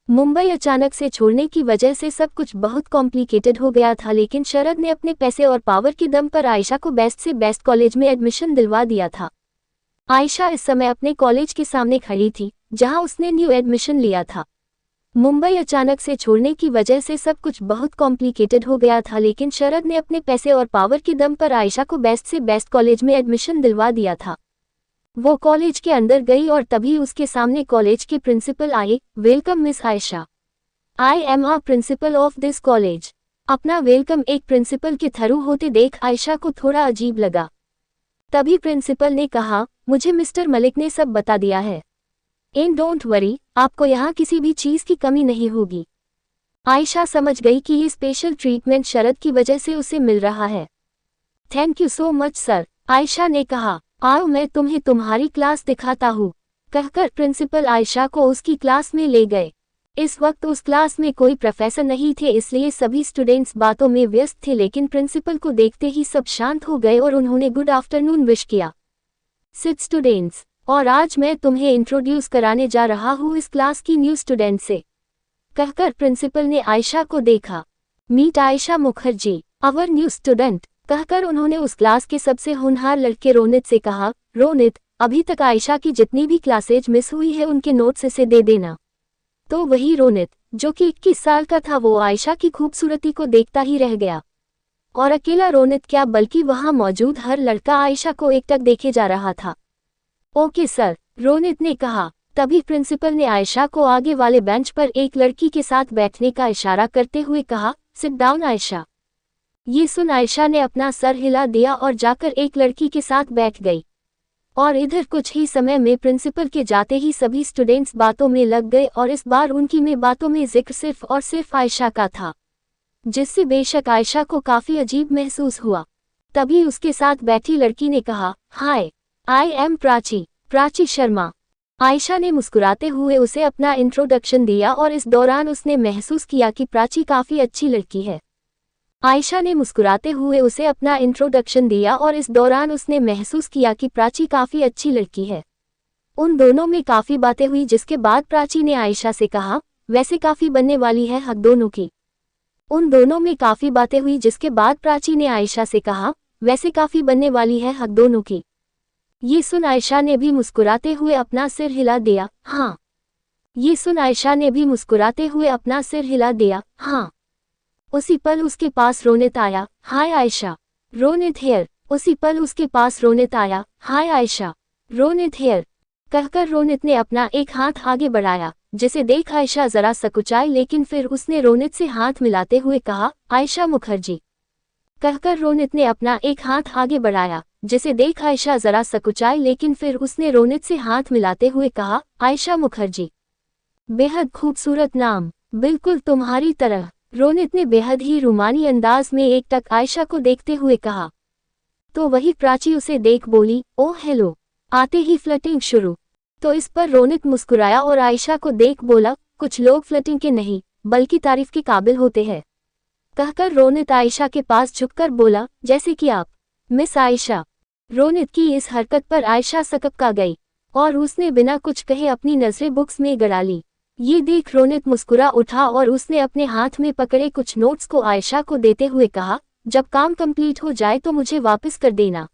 मुंबई अचानक से छोड़ने की वजह से सब कुछ बहुत कॉम्प्लिकेटेड हो गया था, लेकिन शरद ने अपने पैसे और पावर के दम पर आयशा को बेस्ट से बेस्ट कॉलेज में एडमिशन दिलवा दिया था। आयशा इस समय अपने कॉलेज के सामने खड़ी थी जहां उसने न्यू एडमिशन लिया था। मुंबई अचानक से छोड़ने की वजह से सब कुछ बहुत कॉम्प्लिकेटेड हो गया था, लेकिन शरद ने अपने पैसे और पावर के दम पर आयशा को बेस्ट से बेस्ट कॉलेज में एडमिशन दिलवा दिया था। वो कॉलेज के अंदर गई और तभी उसके सामने कॉलेज के प्रिंसिपल आए। Welcome miss Ayesha, I am a principle of this college. अपना वेलकम एक प्रिंसिपल के थ्रू होते देख आयशा को थोड़ा अजीब लगा। तभी प्रिंसिपल ने कहा, मुझे मिस्टर मलिक ने सब बता दिया है, एंड डोंट वरी, आपको यहाँ किसी भी चीज की कमी नहीं होगी। आयशा समझ गई कि ये स्पेशल ट्रीटमेंट शरद की वजह से उसे मिल रहा है। Thank you so much sir, Ayesha ने कहा। आओ मैं तुम्हें तुम्हारी क्लास दिखाता हूँ, कहकर प्रिंसिपल आयशा को उसकी क्लास में ले गए। इस वक्त उस क्लास में कोई प्रोफेसर नहीं थे, इसलिए सभी स्टूडेंट्स बातों में व्यस्त थे, लेकिन प्रिंसिपल को देखते ही सब शांत हो गए और उन्होंने गुड आफ्टरनून विश किया। सिट स्टूडेंट्स, और आज मैं तुम्हें इंट्रोड्यूस कराने जा रहा हूँ इस क्लास की न्यू स्टूडेंट से, कहकर प्रिंसिपल ने आयशा को देखा। Meet Ayesha Mukherjee, our new student, कहकर उन्होंने उस क्लास के सबसे होनहार लड़के रोनित से कहा, रोनित, अभी तक आयशा की जितनी भी क्लासेज मिस हुई है उनके नोट्स इसे दे देना। तो वही रोनित जो कि 21 साल का था, वो आयशा की खूबसूरती को देखता ही रह गया। और अकेला रोनित क्या, बल्कि वहां मौजूद हर लड़का आयशा को एकटक देखे जा रहा था। ओके सर, रोनित ने कहा। तभी प्रिंसिपल ने आयशा को आगे वाले बेंच पर एक लड़की के साथ बैठने का इशारा करते हुए कहा, सिट डाउन आयशा। ये सुन आयशा ने अपना सर हिला दिया और जाकर एक लड़की के साथ बैठ गई। और इधर कुछ ही समय में प्रिंसिपल के जाते ही सभी स्टूडेंट्स बातों में लग गए और इस बार उनकी में बातों में जिक्र सिर्फ और सिर्फ आयशा का था, जिससे बेशक आयशा को काफी अजीब महसूस हुआ। तभी उसके साथ बैठी लड़की ने कहा, हाय, आई एम प्राची शर्मा। आयशा ने मुस्कुराते हुए उसे अपना इंट्रोडक्शन दिया और इस दौरान उसने महसूस किया कि प्राची काफी अच्छी लड़की है। आयशा ने मुस्कुराते हुए उसे अपना इंट्रोडक्शन दिया और इस दौरान उसने महसूस किया कि प्राची काफी अच्छी लड़की है। उन दोनों में काफी बातें हुई, जिसके बाद प्राची ने आयशा से कहा, वैसे काफी बनने वाली है हक दोनों की। उन दोनों में काफी बातें हुई, जिसके बाद प्राची ने आयशा से कहा, वैसे काफी बनने वाली है हक दोनों की। ये सुन आयशा ने भी मुस्कुराते हुए अपना सिर हिला दिया, हाँ। ये सुन आयशा ने भी मुस्कुराते हुए अपना सिर हिला दिया, हाँ। उसी पल उसके पास रोनित आया, हाय आयशा। रोनित हियर। उसी पल उसके पास रोनित आया, हाय आयशा। रोनित हियर कहकर रोनित ने अपना एक हाथ आगे बढ़ाया, जिसे देख आयशा जरा सकुचाई, लेकिन फिर उसने रोनित से हाथ मिलाते हुए कहा, आयशा मुखर्जी। कहकर रोनित ने अपना एक हाथ आगे बढ़ाया, जिसे देख आयशा जरा सकुचाई, लेकिन फिर उसने रोनित से हाथ मिलाते हुए कहा, आयशा मुखर्जी। बेहद खूबसूरत नाम, बिल्कुल तुम्हारी तरह। रोनित ने बेहद ही रूमानी अंदाज में एकटक आयशा को देखते हुए कहा। तो वही प्राची उसे देख बोली, ओह हेलो। आते ही फ्लर्टिंग शुरू। तो इस पर रोनित मुस्कुराया और आयशा को देख बोला, कुछ लोग फ्लर्टिंग के नहीं बल्कि तारीफ के काबिल होते हैं। कहकर रोनित आयशा के पास झुककर बोला, जैसे कि आप, मिस आयशा। रोनित की इस हरकत पर आयशा सकपका गई और उसने बिना कुछ कहे अपनी नजरें बुक्स में गड़ा ली। ये देख रोनित मुस्कुरा उठा और उसने अपने हाथ में पकड़े कुछ नोट्स को आयशा को देते हुए कहा, जब काम कंप्लीट हो जाए तो मुझे वापस कर देना।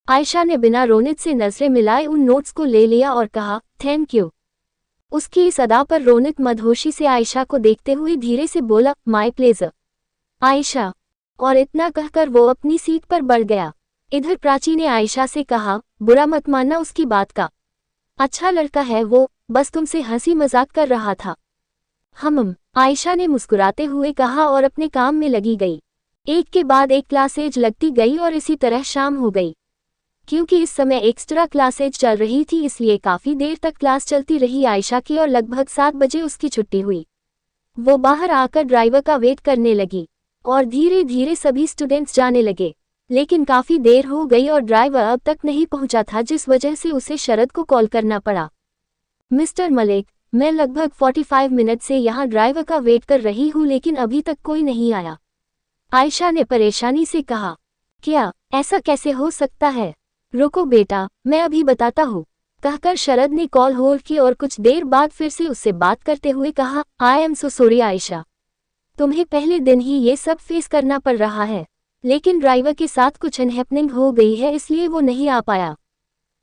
आयशा ने बिना रोनित से नजरें मिलाए उन नोट्स को ले लिया और कहा, थैंक यू। उसकी इस अदा पर रोनित मदहोशी से आयशा को देखते हुए धीरे से बोला, माय प्लेजर आयशा। और इतना कहकर वो अपनी सीट पर बढ़ गया। इधर प्राची ने आयशा से कहा, बुरा मत मानना उसकी बात का, अच्छा लड़का है वो, बस तुमसे हंसी मजाक कर रहा था। आयशा ने मुस्कुराते हुए कहा और अपने काम में लगी गई। एक के बाद एक क्लासेज लगती गई और इसी तरह शाम हो गई। क्योंकि इस समय एक्स्ट्रा क्लासेज चल रही थी, इसलिए काफी देर तक क्लास चलती रही आयशा की और लगभग 7 बजे उसकी छुट्टी हुई। वो बाहर आकर ड्राइवर का वेट करने लगी और धीरे धीरे सभी स्टूडेंट्स जाने लगे, लेकिन काफी देर हो गई और ड्राइवर अब तक नहीं पहुंचा था, जिस वजह से उसे शरद को कॉल करना पड़ा। मिस्टर मलिक, मैं लगभग 45 मिनट से यहाँ ड्राइवर का वेट कर रही हूँ, लेकिन अभी तक कोई नहीं आया। आयशा ने परेशानी से कहा, क्या ऐसा कैसे हो सकता है? रुको बेटा, मैं अभी बताता हूँ। कहकर शरद ने कॉल होल्ड की और कुछ देर बाद फिर से उससे बात करते हुए कहा, I am so sorry Ayesha, तुम्हें पहले दिन ही ये सब फेस करना पड़ रहा है, लेकिन ड्राइवर के साथ कुछ अनहैपनिंग हो गई है, इसलिए वो नहीं आ पाया।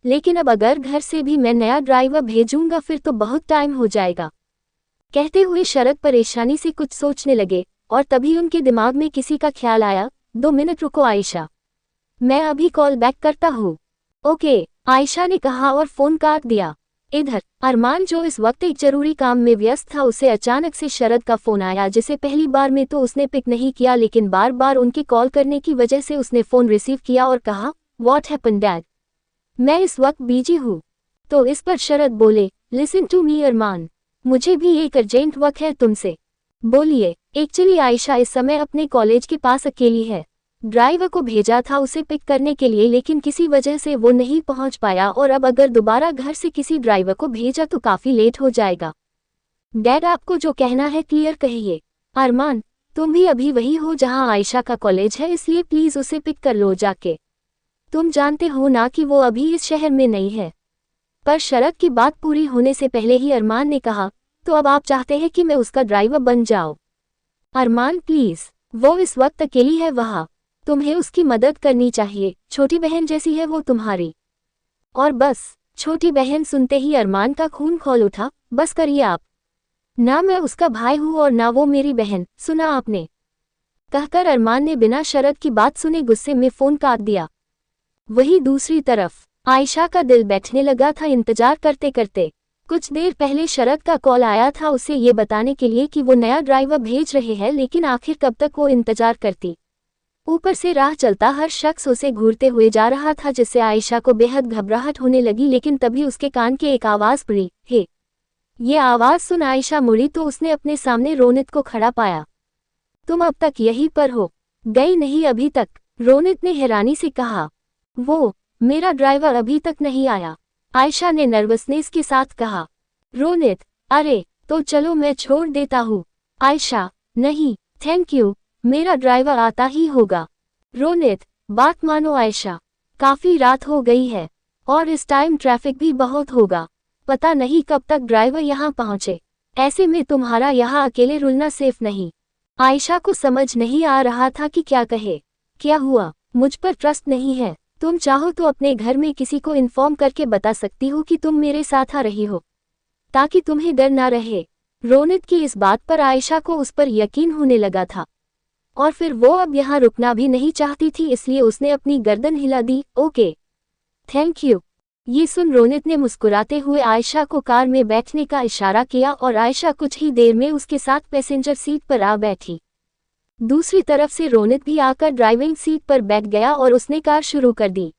लेकिन अब अगर घर से भी मैं नया ड्राइवर भेजूंगा फिर तो बहुत टाइम हो जाएगा। कहते हुए शरद परेशानी से कुछ सोचने लगे और तभी उनके दिमाग में किसी का ख्याल आया, 2 मिनट रुको आयशा, मैं अभी कॉल बैक करता हूँ। ओके, आयशा ने कहा और फोन काट दिया। इधर अरमान, जो इस वक्त एक जरूरी काम में व्यस्त था, उसे अचानक से शरद का फोन आया, जिसे पहली बार में तो उसने पिक नहीं किया, लेकिन बार बार उनके कॉल करने की वजह से उसने फोन रिसीव किया और कहा, व्हाट हैपेंड डैड, मैं इस वक्त बिजी हूँ। तो इस पर शरद बोले, लिसन टू मी अरमान, मुझे भी एक अर्जेंट वर्क है तुमसे। बोलिए। एक्चुअली आयशा इस समय अपने कॉलेज के पास अकेली है। ड्राइवर को भेजा था उसे पिक करने के लिए, लेकिन किसी वजह से वो नहीं पहुंच पाया और अब अगर दोबारा घर से किसी ड्राइवर को भेजा तो काफी लेट हो जाएगा। डैड, आपको जो कहना है क्लियर कहिए। अरमान, तुम भी अभी वही हो जहां आयशा का कॉलेज है, इसलिए प्लीज उसे पिक कर लो जाके। तुम जानते हो ना कि वो अभी इस शहर में नहीं है। पर शरद की बात पूरी होने से पहले ही अरमान ने कहा, तो अब आप चाहते हैं कि मैं उसका ड्राइवर बन जाऊं? अरमान प्लीज, वो इस वक्त अकेली है वहाँ, तुम्हें उसकी मदद करनी चाहिए, छोटी बहन जैसी है वो तुम्हारी। और बस। छोटी बहन सुनते ही अरमान का खून खौल उठा, बस करिए आप, ना मैं उसका भाई हूँ और ना वो मेरी बहन, सुना आपने? कहकर अरमान ने बिना शरद की बात सुने गुस्से में फोन काट दिया। वही दूसरी तरफ आयशा का दिल बैठने लगा था इंतजार करते करते। कुछ देर पहले शरद का कॉल आया था उसे ये बताने के लिए कि वो नया ड्राइवर भेज रहे हैं, लेकिन आखिर कब तक वो इंतजार करती। ऊपर से राह चलता हर शख्स उसे घूरते हुए जा रहा था, जिससे आयशा को बेहद घबराहट होने लगी। लेकिन तभी उसके कान के एक आवाज़ पड़ी, हे। ये आवाज़ सुन आयशा मुड़ी तो उसने अपने सामने रोनित को खड़ा पाया। तुम अब तक यहीं पर हो? गई नहीं अभी तक? रोनित ने हैरानी से कहा। वो, मेरा ड्राइवर अभी तक नहीं आया, आयशा ने नर्वसनेस के साथ कहा। रोनित, अरे तो चलो मैं छोड़ देता हूँ। आयशा, नहीं थैंक यू, मेरा ड्राइवर आता ही होगा। रोनित, बात मानो आयशा, काफी रात हो गई है और इस टाइम ट्रैफिक भी बहुत होगा, पता नहीं कब तक ड्राइवर यहाँ पहुँचे। ऐसे में तुम्हारा यहाँ अकेले रुलना सेफ नहीं। आयशा को समझ नहीं आ रहा था कि क्या कहे। क्या हुआ? मुझ पर ट्रस्ट नहीं है? तुम चाहो तो अपने घर में किसी को इन्फॉर्म करके बता सकती हो कि तुम मेरे साथ आ रही हो, ताकि तुम्हें डर ना रहे। रोनित की इस बात पर आयशा को उस पर यकीन होने लगा था और फिर वो अब यहाँ रुकना भी नहीं चाहती थी, इसलिए उसने अपनी गर्दन हिला दी। Okay, thank you. ये सुन रोनित ने मुस्कुराते हुए आयशा को कार में बैठने का इशारा किया और आयशा कुछ ही देर में उसके साथ पैसेंजर सीट पर आ बैठी। दूसरी तरफ से रोनित भी आकर ड्राइविंग सीट पर बैठ गया और उसने कार शुरू कर दी।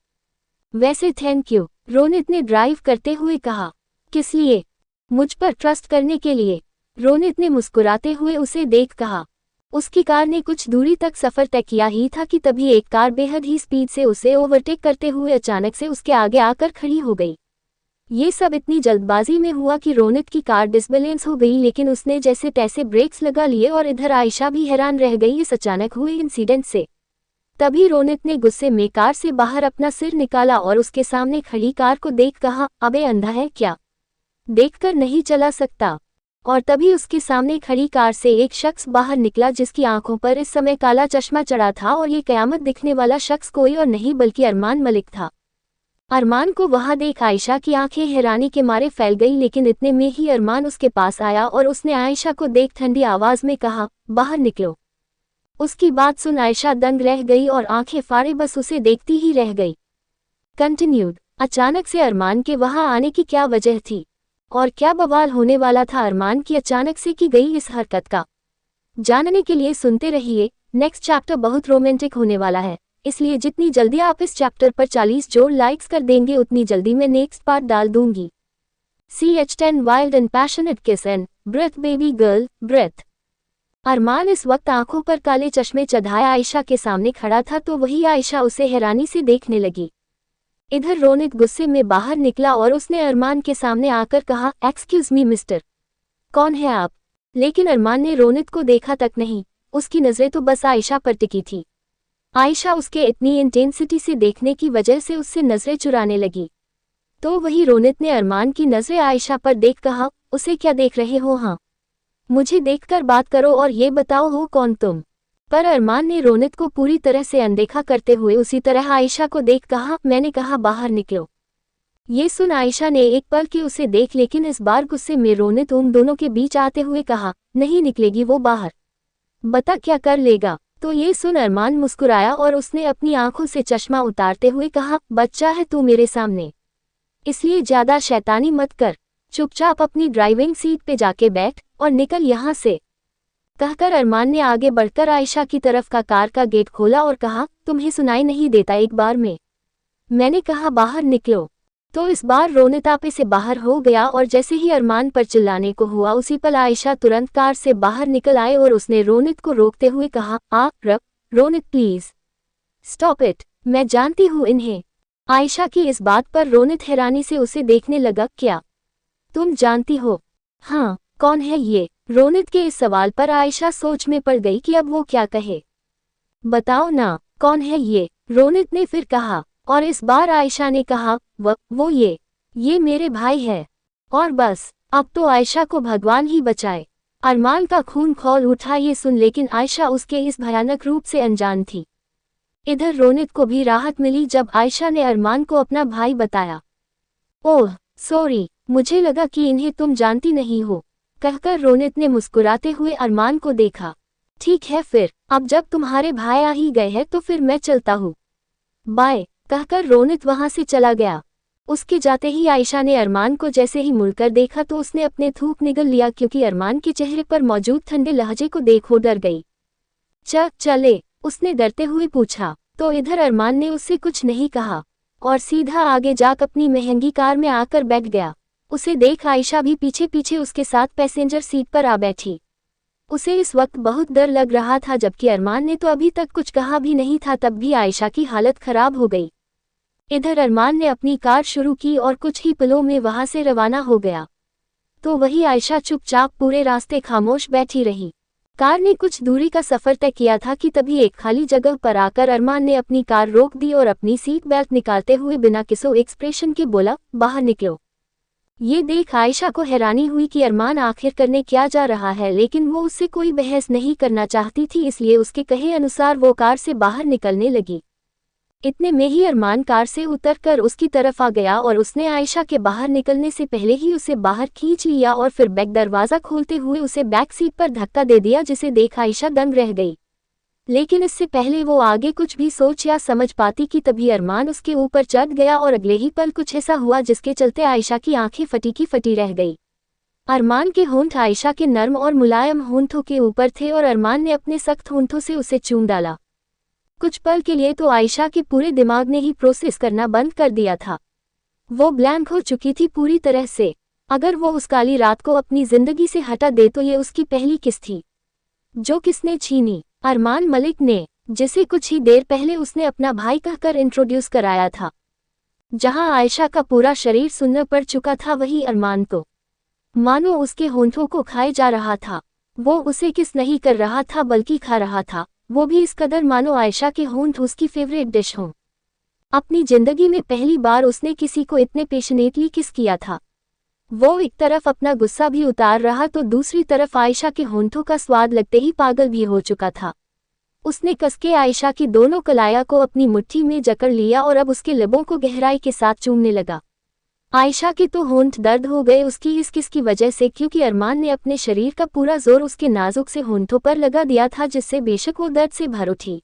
वैसे थैंक यू, रोनित ने ड्राइव करते हुए कहा। किस लिए? मुझ पर ट्रस्ट करने के लिए, रोनित ने मुस्कुराते हुए उसे देख कहा। उसकी कार ने कुछ दूरी तक सफर तय किया ही था कि तभी एक कार बेहद ही स्पीड से उसे ओवरटेक करते हुए अचानक से उसके आगे आकर खड़ी हो गई। ये सब इतनी जल्दबाजी में हुआ कि रोनित की कार डिसबैलेंस हो गई, लेकिन उसने जैसे तैसे ब्रेक्स लगा लिए और इधर आयशा भी हैरान रह गई इस अचानक हुए इंसिडेंट से। तभी रोनित ने गुस्से में कार से बाहर अपना सिर निकाला और उसके सामने खड़ी कार को देख कहा, अबे अंधा है क्या? देखकर नहीं चला सकता? और तभी उसके सामने खड़ी कार से एक शख्स बाहर निकला जिसकी आंखों पर इस समय काला चश्मा चढ़ा था और ये कयामत दिखने वाला शख्स कोई और नहीं बल्कि अरमान मलिक था। अरमान को वहां देख आयशा की आंखें हैरानी के मारे फैल गई, लेकिन इतने में ही अरमान उसके पास आया और उसने आयशा को देख ठंडी आवाज में कहा, बाहर निकलो। उसकी बात सुन आयशा दंग रह गई और आंखें फाड़े बस उसे देखती ही रह गई। कंटिन्यूड। अचानक से अरमान के वहां आने की क्या वजह थी और क्या बवाल होने वाला था अरमान की अचानक से की गई इस हरकत का? जानने के लिए सुनते रहिए। नेक्स्ट चैप्टर बहुत रोमांटिक होने वाला है, इसलिए जितनी जल्दी आप इस चैप्टर पर 40 जोड़ लाइक्स कर देंगे उतनी जल्दी मैं नेक्स्ट पार्ट डाल दूंगी। CH10 wild and passionate kiss and breathe baby girl breathe. Arman इस वक्त आंखों पर काले चश्मे चढ़ाए आयशा के सामने खड़ा था, तो वही आयशा उसे हैरानी से देखने लगी। इधर रोनित गुस्से में बाहर निकला और उसने अरमान के सामने आकर कहा, एक्सक्यूज मी मिस्टर, कौन है आप? लेकिन अरमान ने रोनित को देखा तक नहीं, उसकी नजरें तो बस आयशा पर टिकी थी। आयशा उसके इतनी इंटेंसिटी से देखने की वजह से उससे नजरें चुराने लगी। तो वही रोनित ने अरमान की नजरें आयशा पर देख कहा, उसे क्या देख रहे हो? हाँ, मुझे देखकर बात करो और ये बताओ हो कौन तुम? पर अरमान ने रोनित को पूरी तरह से अनदेखा करते हुए उसी तरह आयशा को देख कहा, मैंने कहा बाहर निकलो। ये सुन आयशा ने एक पल की उसे देख, लेकिन इस बार गुस्से में रोनित उन दोनों के बीच आते हुए कहा, नहीं निकलेगी वो बाहर, बता क्या कर लेगा? तो ये सुन अरमान मुस्कुराया और उसने अपनी आंखों से चश्मा उतारते हुए कहा, बच्चा है तू मेरे सामने, इसलिए ज्यादा शैतानी मत कर, चुपचाप अपनी ड्राइविंग सीट पे जाके बैठ और निकल यहाँ से। कहकर अरमान ने आगे बढ़कर आयशा की तरफ का कार का गेट खोला और कहा, तुम्हें सुनाई नहीं देता एक बार में? मैंने कहा बाहर निकलो। तो इस बार रोनित आपे से बाहर हो गया और जैसे ही अरमान पर चिल्लाने को हुआ उसी पल आयशा तुरंत कार से बाहर निकल आए और उसने रोनित को रोकते हुए कहा, रख रोनित प्लीज स्टॉप इट, मैं जानती हूँ इन्हें। आयशा की इस बात पर रोनित हैरानी से उसे देखने लगा। क्या तुम जानती हो? हाँ, कौन है ये? रोनित के इस सवाल पर आयशा सोच में पड़ गई कि अब वो क्या कहे। बताओ ना, कौन है ये? रोनित ने फिर कहा और इस बार आयशा ने कहा, वो ये मेरे भाई है। और बस, अब तो आयशा को भगवान ही बचाए। अरमान का खून खौल उठा ये सुन, लेकिन आयशा उसके इस भयानक रूप से अनजान थी। इधर रोनित को भी राहत मिली जब आयशा ने अरमान को अपना भाई बताया। ओह सॉरी, मुझे लगा कि इन्हें तुम जानती नहीं हो, कहकर रोनित ने मुस्कुराते हुए अरमान को देखा। ठीक है फिर, अब जब तुम्हारे भाई आ ही गए हैं तो फिर मैं चलता हूँ, बाय, कहकर रोनित वहां से चला गया। उसके जाते ही आयशा ने अरमान को जैसे ही मुड़कर देखा तो उसने अपने थूक निगल लिया, क्योंकि अरमान के चेहरे पर मौजूद ठंडे लहजे को देख वो डर गई। चले, उसने डरते हुए पूछा। तो इधर अरमान ने उससे कुछ नहीं कहा और सीधा आगे जाकर अपनी महंगी कार में आकर बैठ गया। उसे देख आयशा भी पीछे पीछे उसके साथ पैसेंजर सीट पर आ बैठी। उसे इस वक्त बहुत डर लग रहा था, जबकि अरमान ने तो अभी तक कुछ कहा भी नहीं था, तब भी आयशा की हालत खराब हो गई। इधर अरमान ने अपनी कार शुरू की और कुछ ही पलों में वहां से रवाना हो गया। तो वही आयशा चुपचाप पूरे रास्ते खामोश बैठी रही। कार ने कुछ दूरी का सफर तय किया था कि तभी एक खाली जगह पर आकर अरमान ने अपनी कार रोक दी और अपनी सीट बेल्ट निकालते हुए बिना किसी एक्सप्रेशन के बोला, बाहर निकलो। ये देख आयशा को हैरानी हुई कि अरमान आखिर करने क्या जा रहा है, लेकिन वो उससे कोई बहस नहीं करना चाहती थी, इसलिए उसके कहे अनुसार वो कार से बाहर निकलने लगी। इतने में ही अरमान कार से उतरकर उसकी तरफ आ गया और उसने आयशा के बाहर निकलने से पहले ही उसे बाहर खींच लिया और फिर बैक दरवाज़ा खोलते हुए उसे बैक सीट पर धक्का दे दिया, जिसे देख आयशा दंग रह गई। लेकिन इससे पहले वो आगे कुछ भी सोच या समझ पाती कि तभी अरमान उसके ऊपर चढ़ गया और अगले ही पल कुछ ऐसा हुआ जिसके चलते आयशा की आंखें फटी की फटी रह गई। अरमान के होंठ आयशा के नर्म और मुलायम होंठों के ऊपर थे और अरमान ने अपने सख्त होंठों से उसे चूम डाला। कुछ पल के लिए तो आयशा के पूरे दिमाग ने ही प्रोसेस करना बंद कर दिया था। वो ब्लैंक हो चुकी थी पूरी तरह से। अगर वो उस काली रात को अपनी जिंदगी से हटा दे तो ये उसकी पहली किस थी जो किसने छीनी? अरमान मलिक ने, जिसे कुछ ही देर पहले उसने अपना भाई कहकर इंट्रोड्यूस कराया था। जहां आयशा का पूरा शरीर सुन्न पड़ चुका था, वही अरमान तो मानो उसके होंठों को खाए जा रहा था। वो उसे किस नहीं कर रहा था बल्कि खा रहा था, वो भी इस कदर मानो आयशा के होंठ उसकी फेवरेट डिश हों। अपनी जिंदगी में पहली बार उसने किसी को इतने पैशनेटली किस किया था। वो एक तरफ अपना गुस्सा भी उतार रहा तो दूसरी तरफ आयशा के होंठों का स्वाद लगते ही पागल भी हो चुका था। उसने कसके आयशा की दोनों कलाया को अपनी मुट्ठी में जकड़ लिया और अब उसके लबों को गहराई के साथ चूमने लगा। आयशा के तो होंठ दर्द हो गए उसकी इस किस की वजह से, क्योंकि अरमान ने अपने शरीर का पूरा जोर उसके नाजुक से होंठों पर लगा दिया था, जिससे बेशक वो दर्द से भर उठी।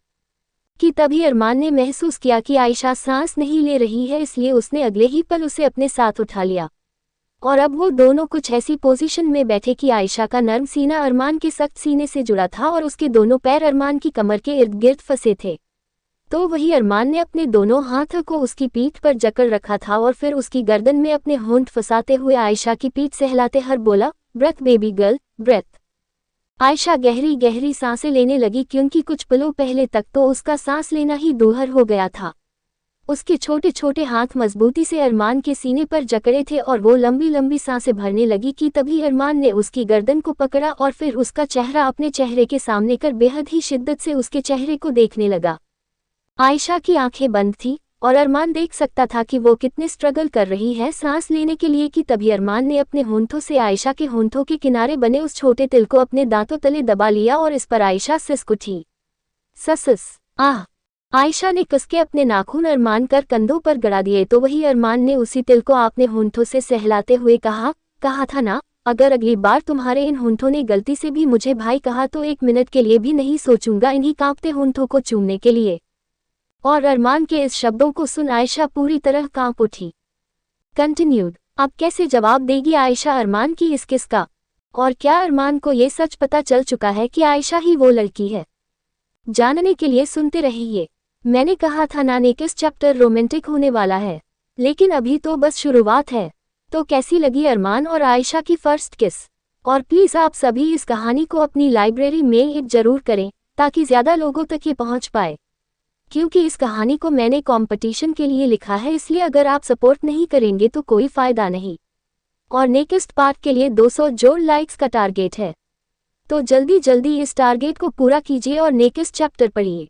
कि तभी अरमान ने महसूस किया कि आयशा सांस नहीं ले रही है, इसलिए उसने अगले ही पल उसे अपने साथ उठा लिया और अब वो दोनों कुछ ऐसी पोजीशन में बैठे कि आयशा का नर्म सीना अरमान के सख्त सीने से जुड़ा था और उसके दोनों पैर अरमान की कमर के इर्द गिर्द फंसे थे। तो वही अरमान ने अपने दोनों हाथों को उसकी पीठ पर जकड़ रखा था और फिर उसकी गर्दन में अपने होंठ फंसाते हुए आयशा की पीठ सहलाते हर बोला, breathe baby girl breathe. Ayesha गहरी गहरी सांसें लेने लगी, क्योंकि कुछ पलों पहले तक तो उसका सांस लेना ही दूभर हो गया था। उसके छोटे छोटे हाथ मजबूती से अरमान के सीने पर जकड़े थे और वो लंबी लंबी सांसें भरने लगी कि तभी अरमान ने उसकी गर्दन को पकड़ा और फिर उसका चेहरा अपने चेहरे के सामने कर बेहद ही शिद्दत से उसके चेहरे को देखने लगा। आयशा की आंखें बंद थी और अरमान देख सकता था कि वो कितने स्ट्रगल कर रही है सांस लेने के लिए, कि तभी अरमान ने अपने होंठों से आयशा के होंठों के किनारे बने उस छोटे तिल को अपने दांतों तले दबा लिया और इस पर आयशा सिसक उठी। ससस आह! आयशा ने कसके अपने नाखून अरमान कर कंधों पर गड़ा दिए तो वही अरमान ने उसी तिल को अपने होंठों से सहलाते हुए कहा था ना, अगर अगली बार तुम्हारे इन होंठों ने गलती से भी मुझे भाई कहा तो 1 मिनट के लिए भी नहीं सोचूंगा इन्हीं कांपते होंठों को चूमने के लिए। और अरमान के इस शब्दों को सुन आयशा पूरी तरह कांप उठी। कंटिन्यूड। अब कैसे जवाब देगी आयशा अरमान की इस किस का? और क्या अरमान को ये सच पता चल चुका है कि आयशा ही वो लड़की है? जानने के लिए सुनते रहिए। मैंने कहा था ना, नेक्स्ट चैप्टर रोमांटिक होने वाला है, लेकिन अभी तो बस शुरुआत है। तो कैसी लगी अरमान और आयशा की फर्स्ट किस? और प्लीज़ आप सभी इस कहानी को अपनी लाइब्रेरी में एक जरूर करें ताकि ज़्यादा लोगों तक ये पहुंच पाए, क्योंकि इस कहानी को मैंने कंपटीशन के लिए लिखा है, इसलिए अगर आप सपोर्ट नहीं करेंगे तो कोई फ़ायदा नहीं। और नेक्स्ट पार्ट के लिए 200 जोड़ लाइक्स का टारगेट है, तो जल्दी जल्दी इस टारगेट को पूरा कीजिए और नेक्स्ट चैप्टर पढ़िए।